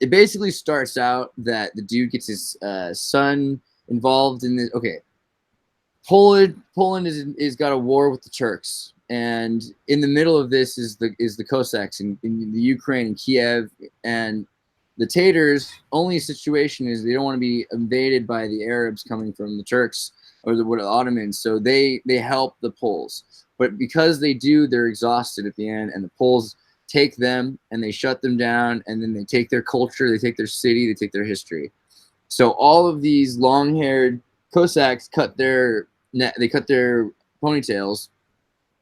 it basically starts out that the dude gets his son involved in this. Okay, Poland is got a war with the Turks, and in the middle of this is the Cossacks in the Ukraine and Kiev, and the Tatars' only situation is they don't want to be invaded by the Arabs coming from the Turks or the Ottomans, so they help the Poles, but because they do, they're exhausted at the end, and the Poles take them and they shut them down, and then they take their culture, they take their city, they take their history. So all of these long-haired Cossacks they cut their ponytails,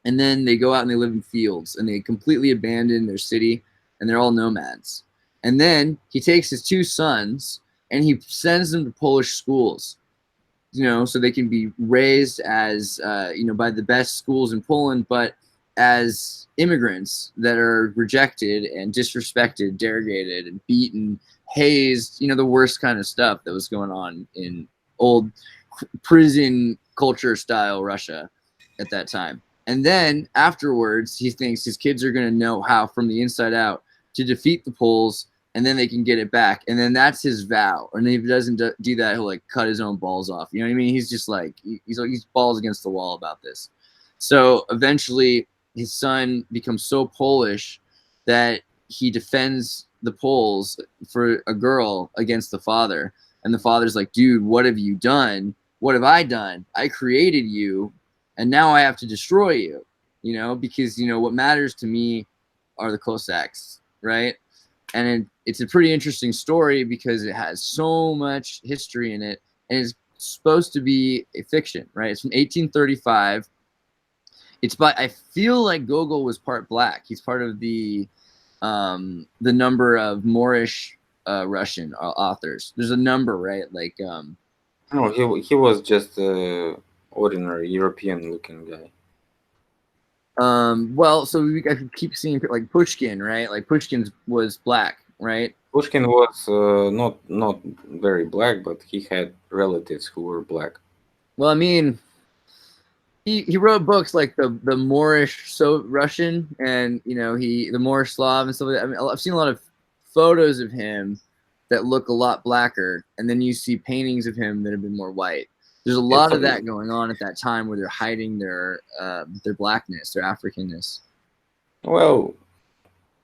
and then they go out and they live in fields, and they completely abandon their city, and they're all nomads. And then he takes his two sons and he sends them to Polish schools, you know, so they can be raised as by the best schools in Poland, but as immigrants that are rejected and disrespected, derogated, and beaten, hazed, the worst kind of stuff that was going on in old prison culture style Russia at that time. And then afterwards, he thinks his kids are going to know how, from the inside out, to defeat the Poles, and then they can get it back. And then that's his vow. And if he doesn't do that, he'll like cut his own balls off. You know what I mean? He's just like he's balls against the wall about this. So eventually, his son becomes so Polish that he defends the Poles for a girl against the father. And the father's like, dude, what have you done? What have I done? I created you, and now I have to destroy you, because, what matters to me are the Cossacks, right? And it's a pretty interesting story because it has so much history in it, and it's supposed to be a fiction, right? It's from 1835. I feel like Gogol was part black. He's part of the number of Moorish Russian authors. There's a number, right? Like No, he was just a ordinary European looking guy. well, so I could keep seeing like Pushkin, right? Like Pushkin was black, right? Pushkin was not very black, but he had relatives who were black. Well, I mean, he wrote books like the Moorish so Russian, and the Moorish Slav and stuff like that. I mean, I've seen a lot of photos of him that look a lot blacker, and then you see paintings of him that have been more white. There's a It's lot of that going on at that time where they're hiding their blackness, their Africanness. well,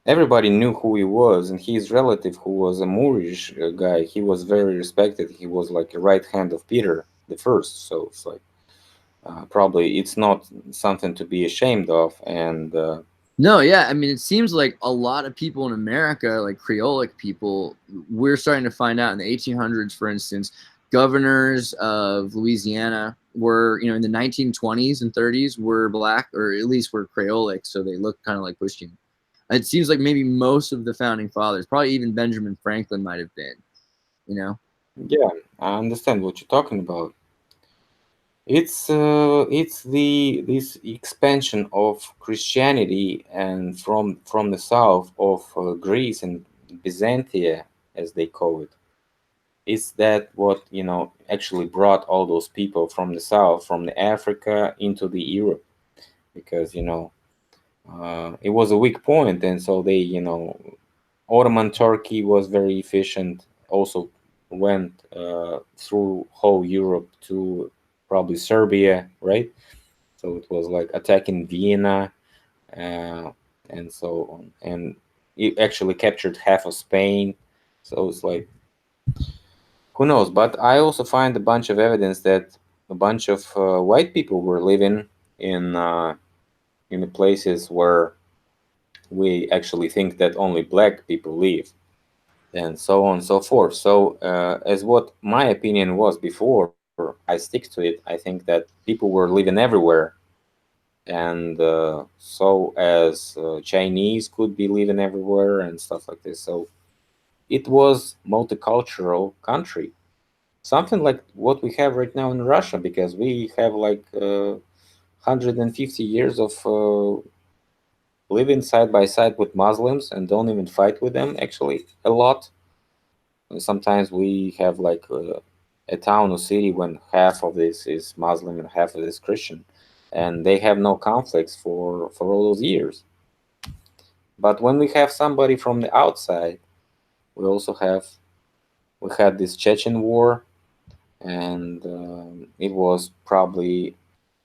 everybody knew who he was, and his relative, who was a Moorish guy, he was very respected. He was like a right hand of Peter the First, so it's like probably it's not something to be ashamed of. And No, yeah. I mean, it seems like a lot of people in America, like Creolic people, we're starting to find out in the 1800s, for instance, governors of Louisiana were, in the 1920s and 30s were black, or at least were Creolic, so they look kind of like Pushkin. It seems like maybe most of the founding fathers, probably even Benjamin Franklin might have been, you know? yeah, I understand what you're talking about. It's the this expansion of Christianity and from the south of Greece and Byzantia, as they call it. is that what, you know, actually brought all those people from the south, from the Africa into the Europe? Because, you know, it was a weak point, and so they, you know, Ottoman Turkey was very efficient. Also went through whole Europe to probably Serbia, right? So it was like attacking Vienna, uh, and so on, and it actually captured half of Spain. So it's like, who knows? But I also find a bunch of evidence that a bunch of white people were living in the places where we actually think that only black people live, and so on and so forth. So, as what my opinion was before, I stick to it. I think that people were living everywhere, and so as Chinese could be living everywhere and stuff like this. So it was multicultural country, something like what we have right now in Russia, because we have like 150 years of living side by side with Muslims and don't even fight with them actually a lot. Sometimes we have like a town or city when half of this is Muslim and half of this Christian, and they have no conflicts for all those years. But when we have somebody from the outside, we also have we had this Chechen war, and it was probably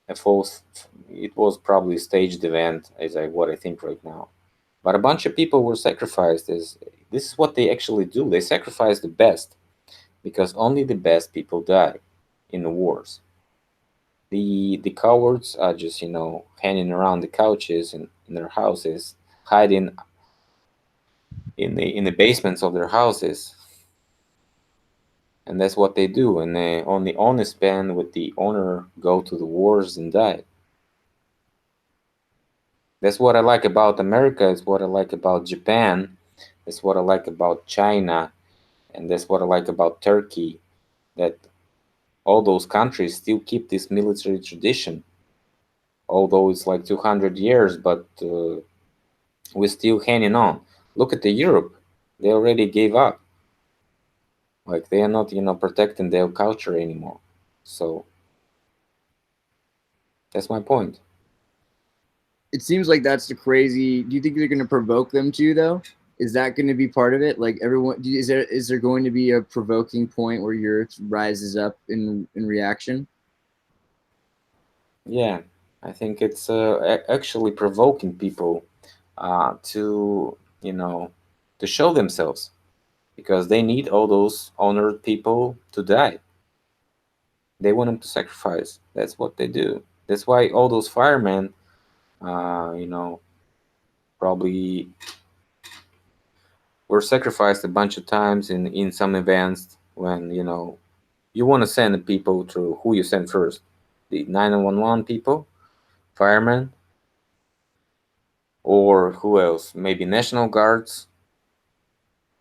a false. It was probably a staged event, as I what I think right now. But a bunch of people were sacrificed. As this is what they actually do. They sacrifice the best because only the best people die in the wars. The cowards are just, you know, hanging around the couches in their houses, hiding in the basements of their houses, and that's what they do. And only honest men with the honor go to the wars and die. That's what I like about America. It's what I like about Japan. That's what I like about China, and that's what I like about Turkey. That all those countries still keep this military tradition, although it's like 200 years, but we're still hanging on. Look at the Europe; they already gave up. Like they are not, you know, protecting their culture anymore. So that's my point. It seems like that's the crazy. Do you think they're going to provoke them to though? Is that going to be part of it? Like everyone, is there going to be a provoking point where Europe rises up in reaction? Yeah, I think it's actually provoking people to, you know, to show themselves because they need all those honored people to die. They want them to sacrifice. That's what they do. That's why all those firemen, you know, probably were sacrificed a bunch of times in some events when, you know, you want to send the people to who you send first, the 911 people, firemen, or who else? Maybe National Guards,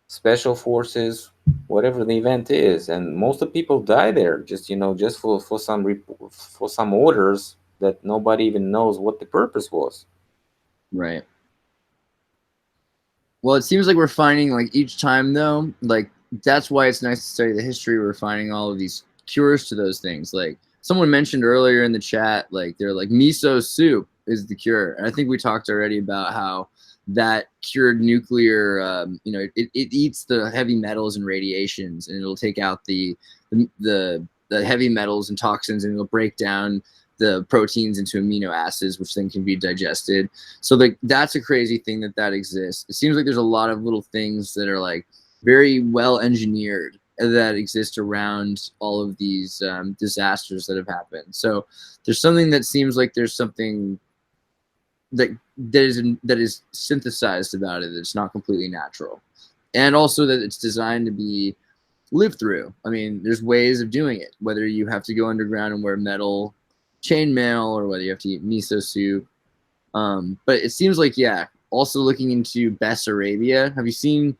special forces, whatever the event is. And most of the people die there just, you know, just for some for some orders that nobody even knows what the purpose was. Right. Well, it seems like we're finding like each time though, like that's why it's nice to study the history. We're finding all of these cures to those things. Like someone mentioned earlier in the chat, like they're like miso soup is the cure. And I think we talked already about how that cured nuclear, it eats the heavy metals and radiations, and it'll take out the heavy metals and toxins, and it'll break down the proteins into amino acids, which then can be digested. So like that's a crazy thing that exists. It seems like there's a lot of little things that are like very well engineered that exist around all of these disasters that have happened. So there's something that seems like there's something that is synthesized about it. It's not completely natural, and also that it's designed to be lived through. I mean, there's ways of doing it. Whether you have to go underground and wear metal chainmail, or whether you have to eat miso soup. But it seems like, yeah, also looking into Bessarabia. Have you seen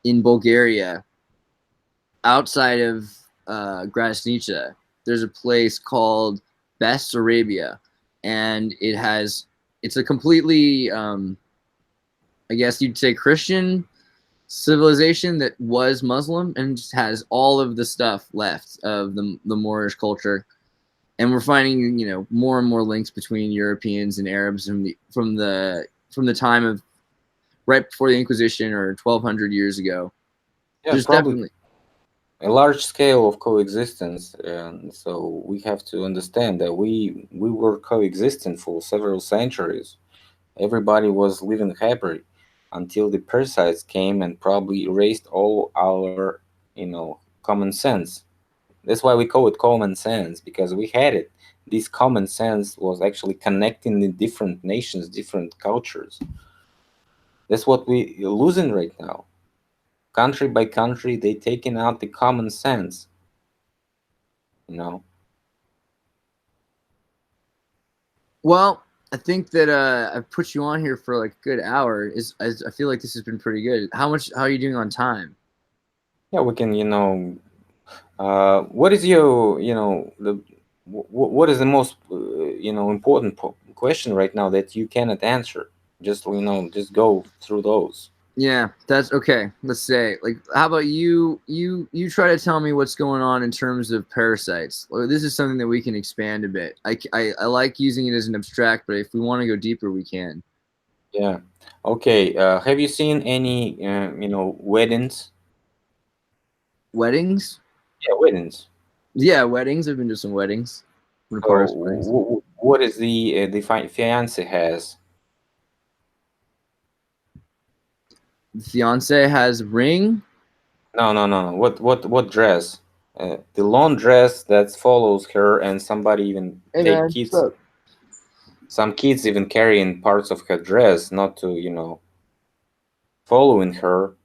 in Bulgaria, outside of Grasnica, there's a place called Bessarabia, and it's a completely, I guess you'd say, Christian civilization that was Muslim and just has all of the stuff left of the Moorish culture. And we're finding, more and more links between Europeans and Arabs from the time of right before the Inquisition or 1200 years ago. Yeah, There's probably definitely, a large scale of coexistence, and so we have to understand that we were coexisting for several centuries. Everybody was living happy until the parasites came and probably erased all our, common sense. That's why we call it common sense, because we had it. This common sense was actually connecting the different nations, different cultures. That's what we losing right now. Country by country, they taking out the common sense. You know. well, I think that I've put you on here for like a good hour. I feel like this has been pretty good. How are you doing on time? Yeah, we can. What is your, what is the most, important question right now that you cannot answer? Just, just go through those. Yeah, that's okay. Let's say, like, how about you try to tell me what's going on in terms of parasites. Well, this is something that we can expand a bit. I like using it as an abstract, but if we want to go deeper, we can. Yeah. Okay. Have you seen any, weddings? Weddings? Yeah, weddings. Yeah, weddings. I've been to some weddings. Been a part So, of some weddings. what is the fiance has? The fiance has a ring No, no, no, no. What dress? The long dress that follows her, and somebody even Hey take man, kids. what's up? Some kids even carrying parts of her dress, not to, following her,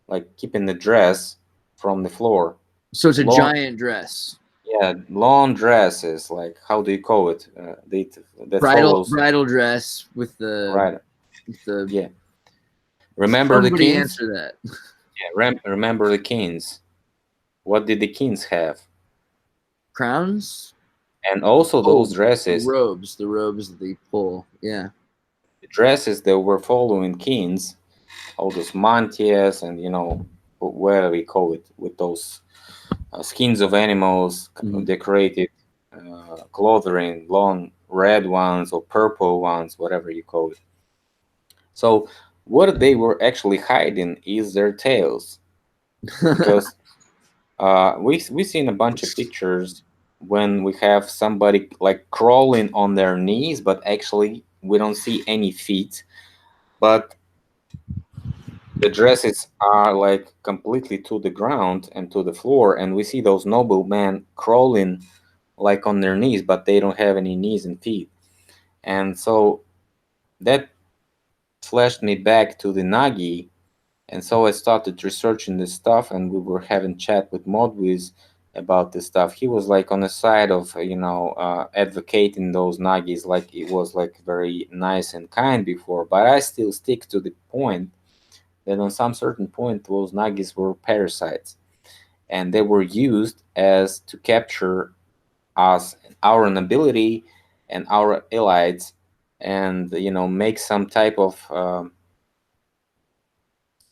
like keeping the dress from the floor. So it's a Long, giant dress. yeah, long dresses. Like, how do you call it? That Bridal follows, bridal dress with the right? with the Yeah. Remember the somebody kings? answer that. Yeah. Remember the kings. What did the kings have? Crowns? And also Oh, those dresses, the robes that they pull. Yeah. the dresses that were following kings, all those mantias and, whatever we call it, with those skins of animals, Mhm. decorated clothing, long red ones or purple ones, whatever you call it. So what they were actually hiding is their tails, because we seen a bunch of pictures when we have somebody like crawling on their knees, but actually we don't see any feet, but the dresses are like completely to the ground and to the floor, and we see those noble men crawling like on their knees, but they don't have any knees and feet. And so that flashed me back to the Nagi, and so I started researching this stuff, and we were having chat with Modwiz about this stuff. He was like on the side of, advocating those Nagis, like it was like very nice and kind before, but I still stick to the point that on some certain point those Nagis were parasites, and they were used as to capture us, our nobility, and our elites, and make some type of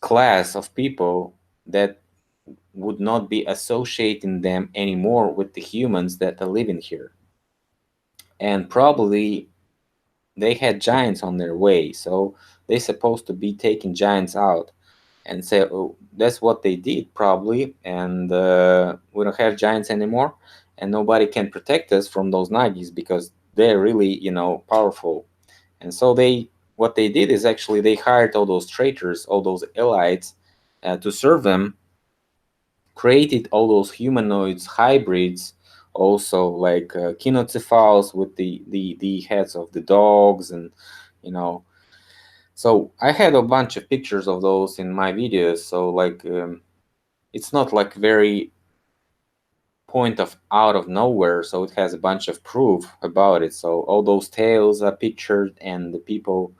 class of people that would not be associating them anymore with the humans that are living here. And probably they had giants on their way, so they supposed to be taking giants out, and say, oh, that's what they did probably, and we don't have giants anymore, and nobody can protect us from those Nagis because they're really, powerful. And so what they did is actually they hired all those traitors, all those elites, to serve them, created all those humanoids, hybrids, also like kinocephals with the heads of the dogs, and you know so I had a bunch of pictures of those in my videos. So like it's not like very point of out of nowhere, so it has a bunch of proof about it. So all those tails are pictured, and the people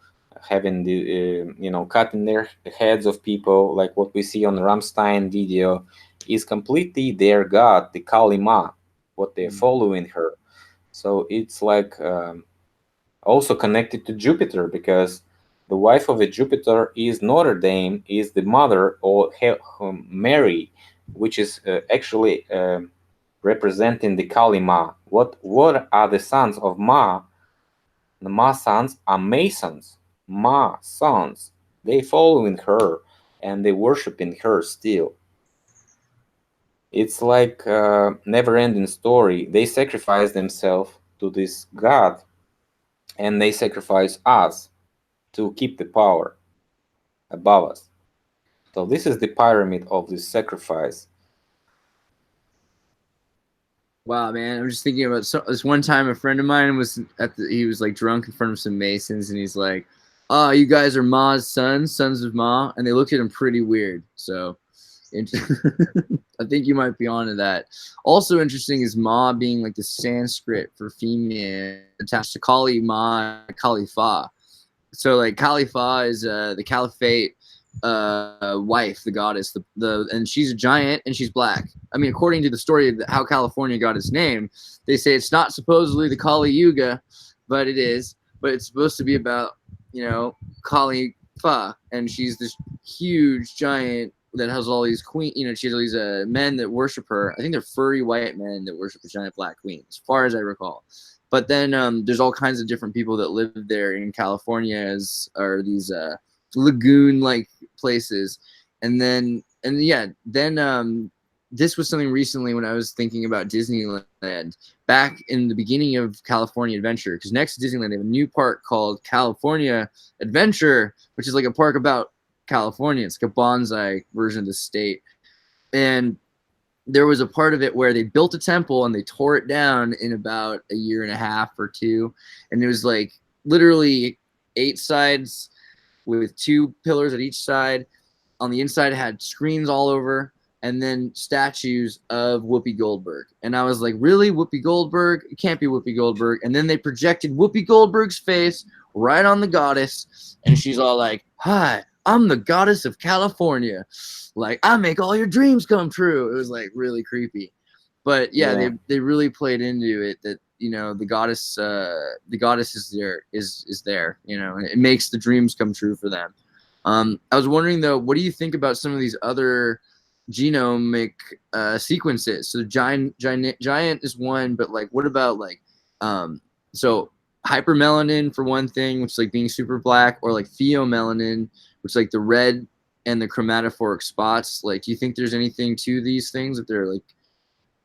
having the cutting their heads of people, like what we see on the Ramstein video, is completely their god, the Kali Ma, what they're following her. So it's like also connected to Jupiter, because The wife of a Jupiter is Notre Dame, is the mother, or Mary, which is actually representing the Kali Ma. What are the sons of Ma? The Ma sons are Masons. Ma sons. They follow in her and they worship in her still. It's like a never-ending story. They sacrifice themselves to this god, and they sacrifice us to keep the power above us. So this is the pyramid of this sacrifice. Wow, man! I'm just thinking about this one time. A friend of mine was he was like drunk in front of some Masons, and he's like, "Oh, you guys are Ma's sons, sons of Ma," and they looked at him pretty weird. So, I think you might be onto that. Also interesting is Ma being like the Sanskrit for female attached to Kali Ma, Kali Fa. So like Kali Fa is the Caliphate wife, the goddess, and she's a giant and she's black. I mean, according to the story of how California got its name, they say it's not supposedly the Kali Yuga, but it is. But it's supposed to be about, Kali Fa, and she's this huge giant that has all these she has all these men that worship her. I think they're furry white men that worship a giant black queen, as far as I recall. But then there's all kinds of different people that live there in California as are these lagoon-like places, and then this was something recently when I was thinking about Disneyland back in the beginning of California Adventure, because next to Disneyland they have a new park called California Adventure, which is like a park about California. It's like a bonsai version of the state, and there was a part of it where they built a temple and they tore it down in about a year and a half or two, and it was like literally 8 sides with 2 pillars at each side. On the inside, it had screens all over, and then statues of Whoopi Goldberg. And I was like, really? Whoopi Goldberg? It can't be Whoopi Goldberg. And then they projected Whoopi Goldberg's face right on the goddess, and she's all like, "Hi, I'm the goddess of California. Like, I make all your dreams come true." It was like really creepy. But yeah. They really played into it that the goddess is there, and it makes the dreams come true for them. I was wondering though, what do you think about some of these other genomic sequences? So giant is one, but like what about like so hypermelanin for one thing, which is like being super black, or like pheomelanin, which is like the red and the chromatophoric spots. Like, do you think there's anything to these things that they're like?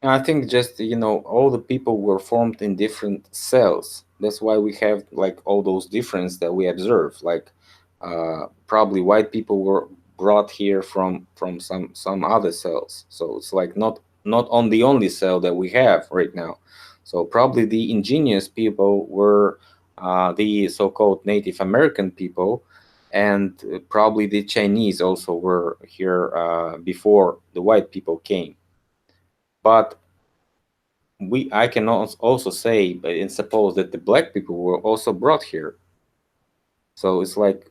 I think just all the people were formed in different cells. That's why we have like all those differences that we observe. Like probably white people were brought here from some other cells. So it's like not on the only cell that we have right now. So probably the indigenous people were the so-called Native American people, and probably the Chinese also were here before the white people came. But I can also say and suppose that the black people were also brought here. So it's like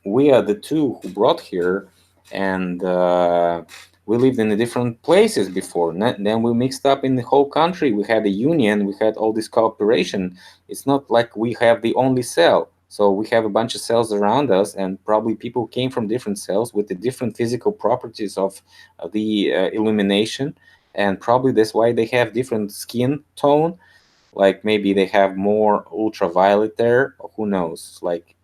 we are the two who brought here, and we lived in the different places before. Then we mixed up in the whole country. We had a union. We had all this cooperation. It's not like we have the only cell. So we have a bunch of cells around us, and probably people came from different cells with the different physical properties of the illumination, and probably that's why they have different skin tone. Like maybe they have more ultraviolet there, or who knows, like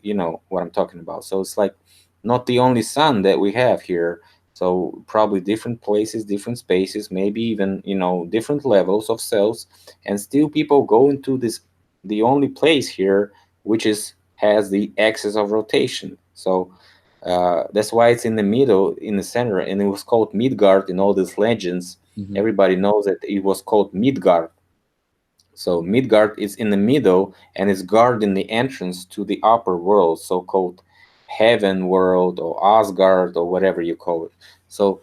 what I'm talking about. So it's like not the only sun that we have here. So probably different places, different spaces, maybe even different levels of cells, and still people go into the only place here which has the axis of rotation. So that's why it's in the middle, in the center, and it was called Midgard in all these legends. Everybody knows that it was called Midgard. So Midgard is in the middle and is guarding the entrance to the upper world, so-called heaven world or Asgard or whatever you call it. So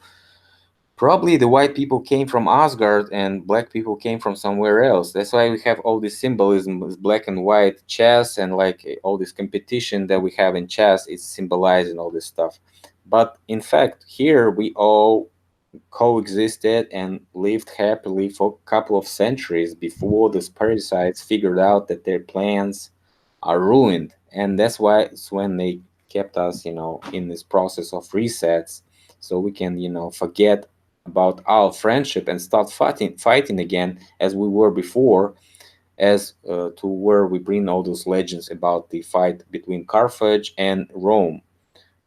probably the white people came from Asgard and black people came from somewhere else. That's why we have all this symbolism with black and white chess, and like all this competition that we have in chess is symbolizing all this stuff. But in fact, here we all coexisted and lived happily for a couple of centuries before the parasites figured out that their plans are ruined and that's why it's when they kept us, in this process of resets, so we can, forget about our friendship and start fighting again as we were before, as to where we bring all those legends about the fight between Carthage and Rome.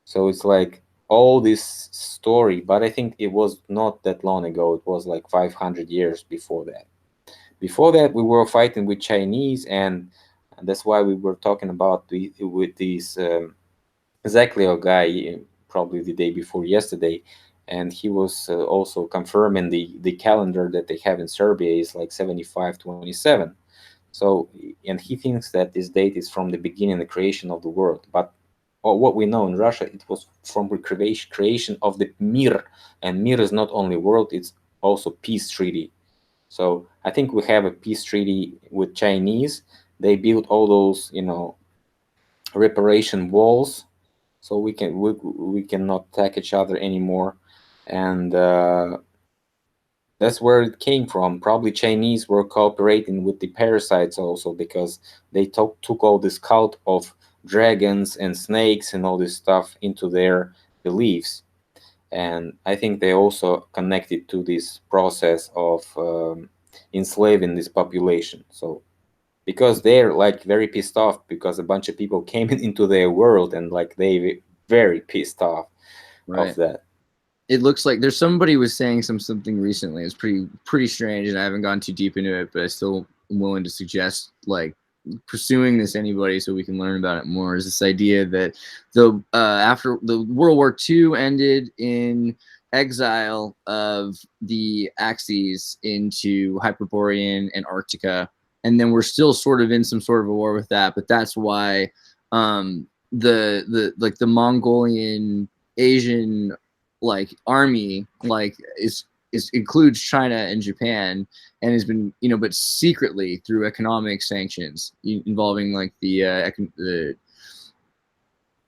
So it's like all this story, but I think it was not that long ago. It was like 500 years before that. Before that, we were fighting with Chinese, and that's why we were talking about with these Zachleo guy probably the day before yesterday, and he was also confirming the calendar that they have in Serbia is like 7527. So, and he thinks that this date is from the beginning, the creation of the world. But what we know in Russia, it was from the creation of the Mir, and Mir is not only world; it's also peace treaty. So I think we have a peace treaty with Chinese. They built all those, reparation walls, so we cannot attack each other anymore, and that's where it came from. Probably Chinese were cooperating with the parasites also, because they took all this cult of dragons and snakes and all this stuff into their beliefs. And I think they also connected to this process of enslaving this population. So because they're like very pissed off because a bunch of people came into their world, and like they very pissed off of Right. that. It looks like there's somebody was saying something recently. It's pretty strange, and I haven't gone too deep into it, but I still am willing to suggest like pursuing this anybody so we can learn about it more. Is this idea that the after the World War II ended in exile of the Axis into Hyperborean and Antarctica, and then we're still sort of in some sort of a war with that. But that's why the Mongolian Asian like army like is includes China and Japan, and has been but secretly through economic sanctions involving like the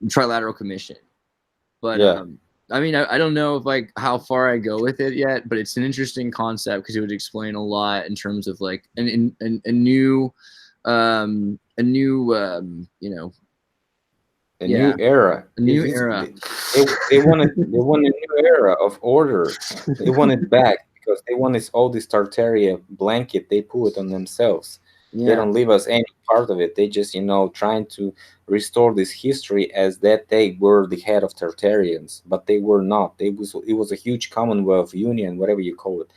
Trilateral Commission. But Yeah. I mean, I don't know if like how far I go with it yet, but it's an interesting concept because it would explain a lot in terms of like a new A yeah, new era. a new era. They want a new era of order. They want it back because they want this all this Tartaria blanket. They put it on themselves. They Yeah, don't leave us any part of it. They just trying to restore this history as that they were the head of Tartarians, but they were not. It was a huge Commonwealth Union, whatever you call it,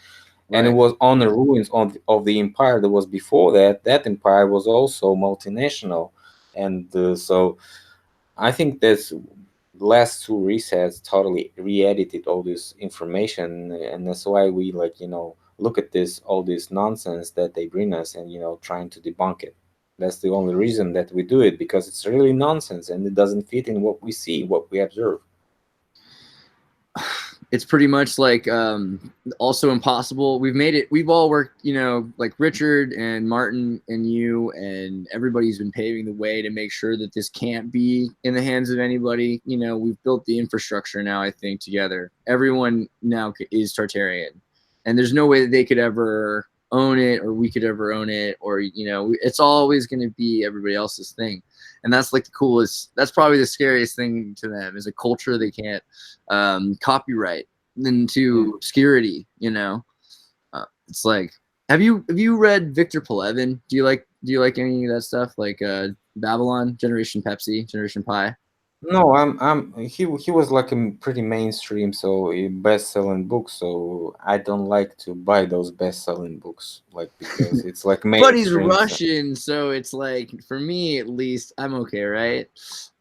and it right. was on the ruins of the empire that was before that. That empire was also multinational, and so I think this last two resets totally re-edited all this information, and that's why we like look at this all this nonsense that they bring us, and trying to debunk it. That's the only reason that we do it, because it's really nonsense and it doesn't fit in what we see, what we observe. It's pretty much like also impossible. We've all worked, like Richard and Martin and you and everybody's been paving the way to make sure that this can't be in the hands of anybody. We've built the infrastructure now, I think, together. Everyone now is Tartarian, and there's no way that they could ever own it or we could ever own it, or it's always going to be everybody else's thing. And that's like the coolest, that's probably the scariest thing to them, is a culture they can't copyright into obscurity. It's like, have you read Victor Pelevin? Do you like any of that stuff, like Babylon, Generation Pepsi, Generation Pi? No, he was like a pretty mainstream, so a best-selling book. So I don't like to buy those best-selling books, like because it's like But he's mainstream. So Russian, so it's like, for me at least, I'm okay, right?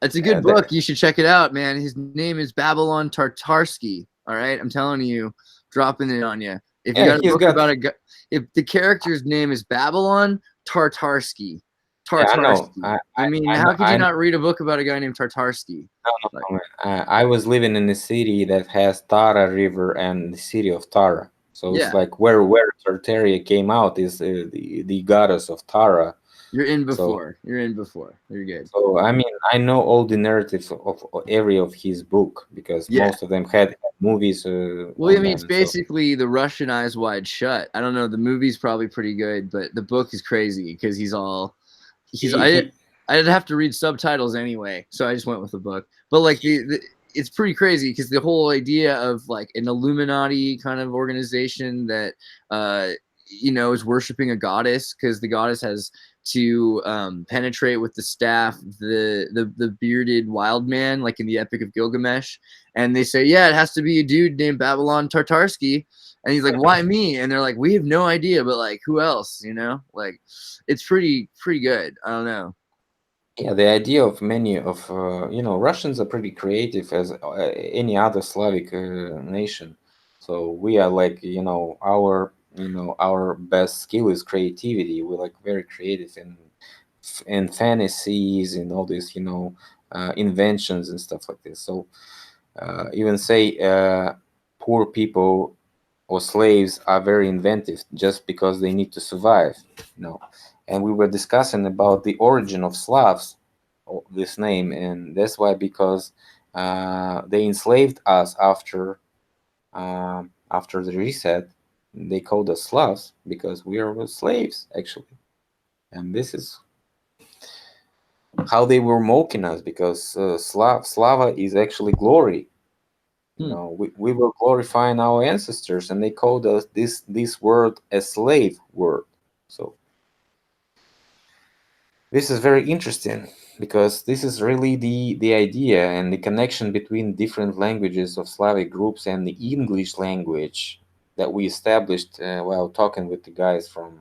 It's a good that, book. You should check it out, man. His name is Babylon Tartarsky. All right, I'm telling you, dropping it on you. If you yeah, got a he's book got. about if the character's name is Babylon Tartarsky, Yeah, I know. Tartarsky. I mean, I know. how could you not read a book about a guy named Tartarsky? Like, Man. I was living in a city that has Tara River and the city of Tara. So it's yeah, like where Tartaria came out is the goddess of Tara. you're in So before. You're in before. You're good. so I mean I know all the narratives of every of his book, because Yeah. most of them had movies Well, I on mean, it's them. So basically the Russian Eyes Wide Shut. I don't know. The movie's probably pretty good, but the book is crazy because he's all he's he I he I'd have to read subtitles anyway, so I just went with the book. But like it's pretty crazy because the whole idea of like an Illuminati kind of organization that is worshiping a goddess, because the goddess has to penetrate with the staff the bearded wild man, like in the Epic of Gilgamesh, and they say, yeah, it has to be a dude named Babylon Tartarsky, and he's like, why me? And they're like, we have no idea, but like, who else? Like, it's pretty good. I don't know. Yeah, the idea of many of Russians are pretty creative as any other Slavic nation. So we are like our best skill is creativity. We're like very creative in fantasies and all these inventions and stuff like this. So even say poor people or slaves are very inventive just because they need to survive. You know, and we were discussing about the origin of Slavs, this name, and that's why because they enslaved us after the reset. They called us Slavs because we are slaves actually, and this is how they were mocking us because Slava is actually glory. We were glorifying our ancestors, and they called us this word a slave word. So this is very interesting because this is really the idea and the connection between different languages of Slavic groups and the English language that we established while talking with the guys from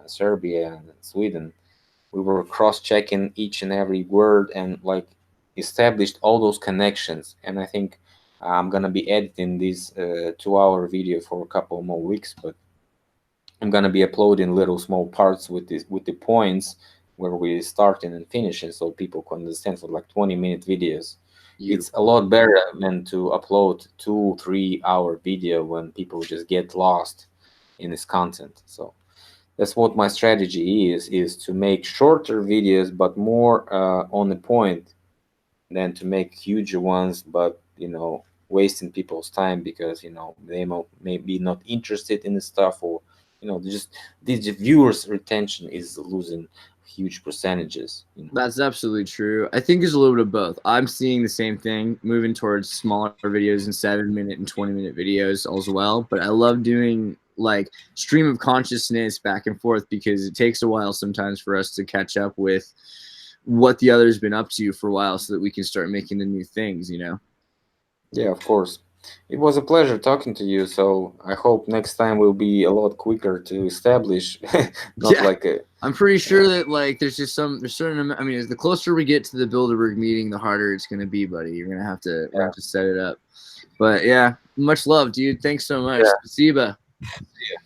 Serbia and Sweden. We were cross-checking each and every word and like established all those connections. And I think I'm gonna be editing this 2-hour video for a couple more weeks, but I'm gonna be uploading little small parts with the points where we starting and finishing, so people can understand for like 20-minute videos. It's a lot better than to upload 2-3 hour video when people just get lost in this content. So that's what my strategy is to make shorter videos but more on the point than to make huger ones, but wasting people's time because they may be not interested in the stuff, or just the viewers retention is losing huge percentages. That's absolutely true. I think there's a little bit of both. I'm seeing the same thing, moving towards smaller videos and 7-minute and 20-minute videos as well. But I love doing like stream of consciousness back and forth because it takes a while sometimes for us to catch up with what the other's been up to for a while so that we can start making the new things. Yeah, of course. It was a pleasure talking to you. So I hope next time will be a lot quicker to establish, not Yeah. like a. I'm pretty sure that like there's certain. I mean, the closer we get to the Bilderberg meeting, the harder it's gonna be, buddy. You're gonna have to have to set it up. But yeah, much love, dude. Thanks so much. Yeah. Spasiba. Yeah.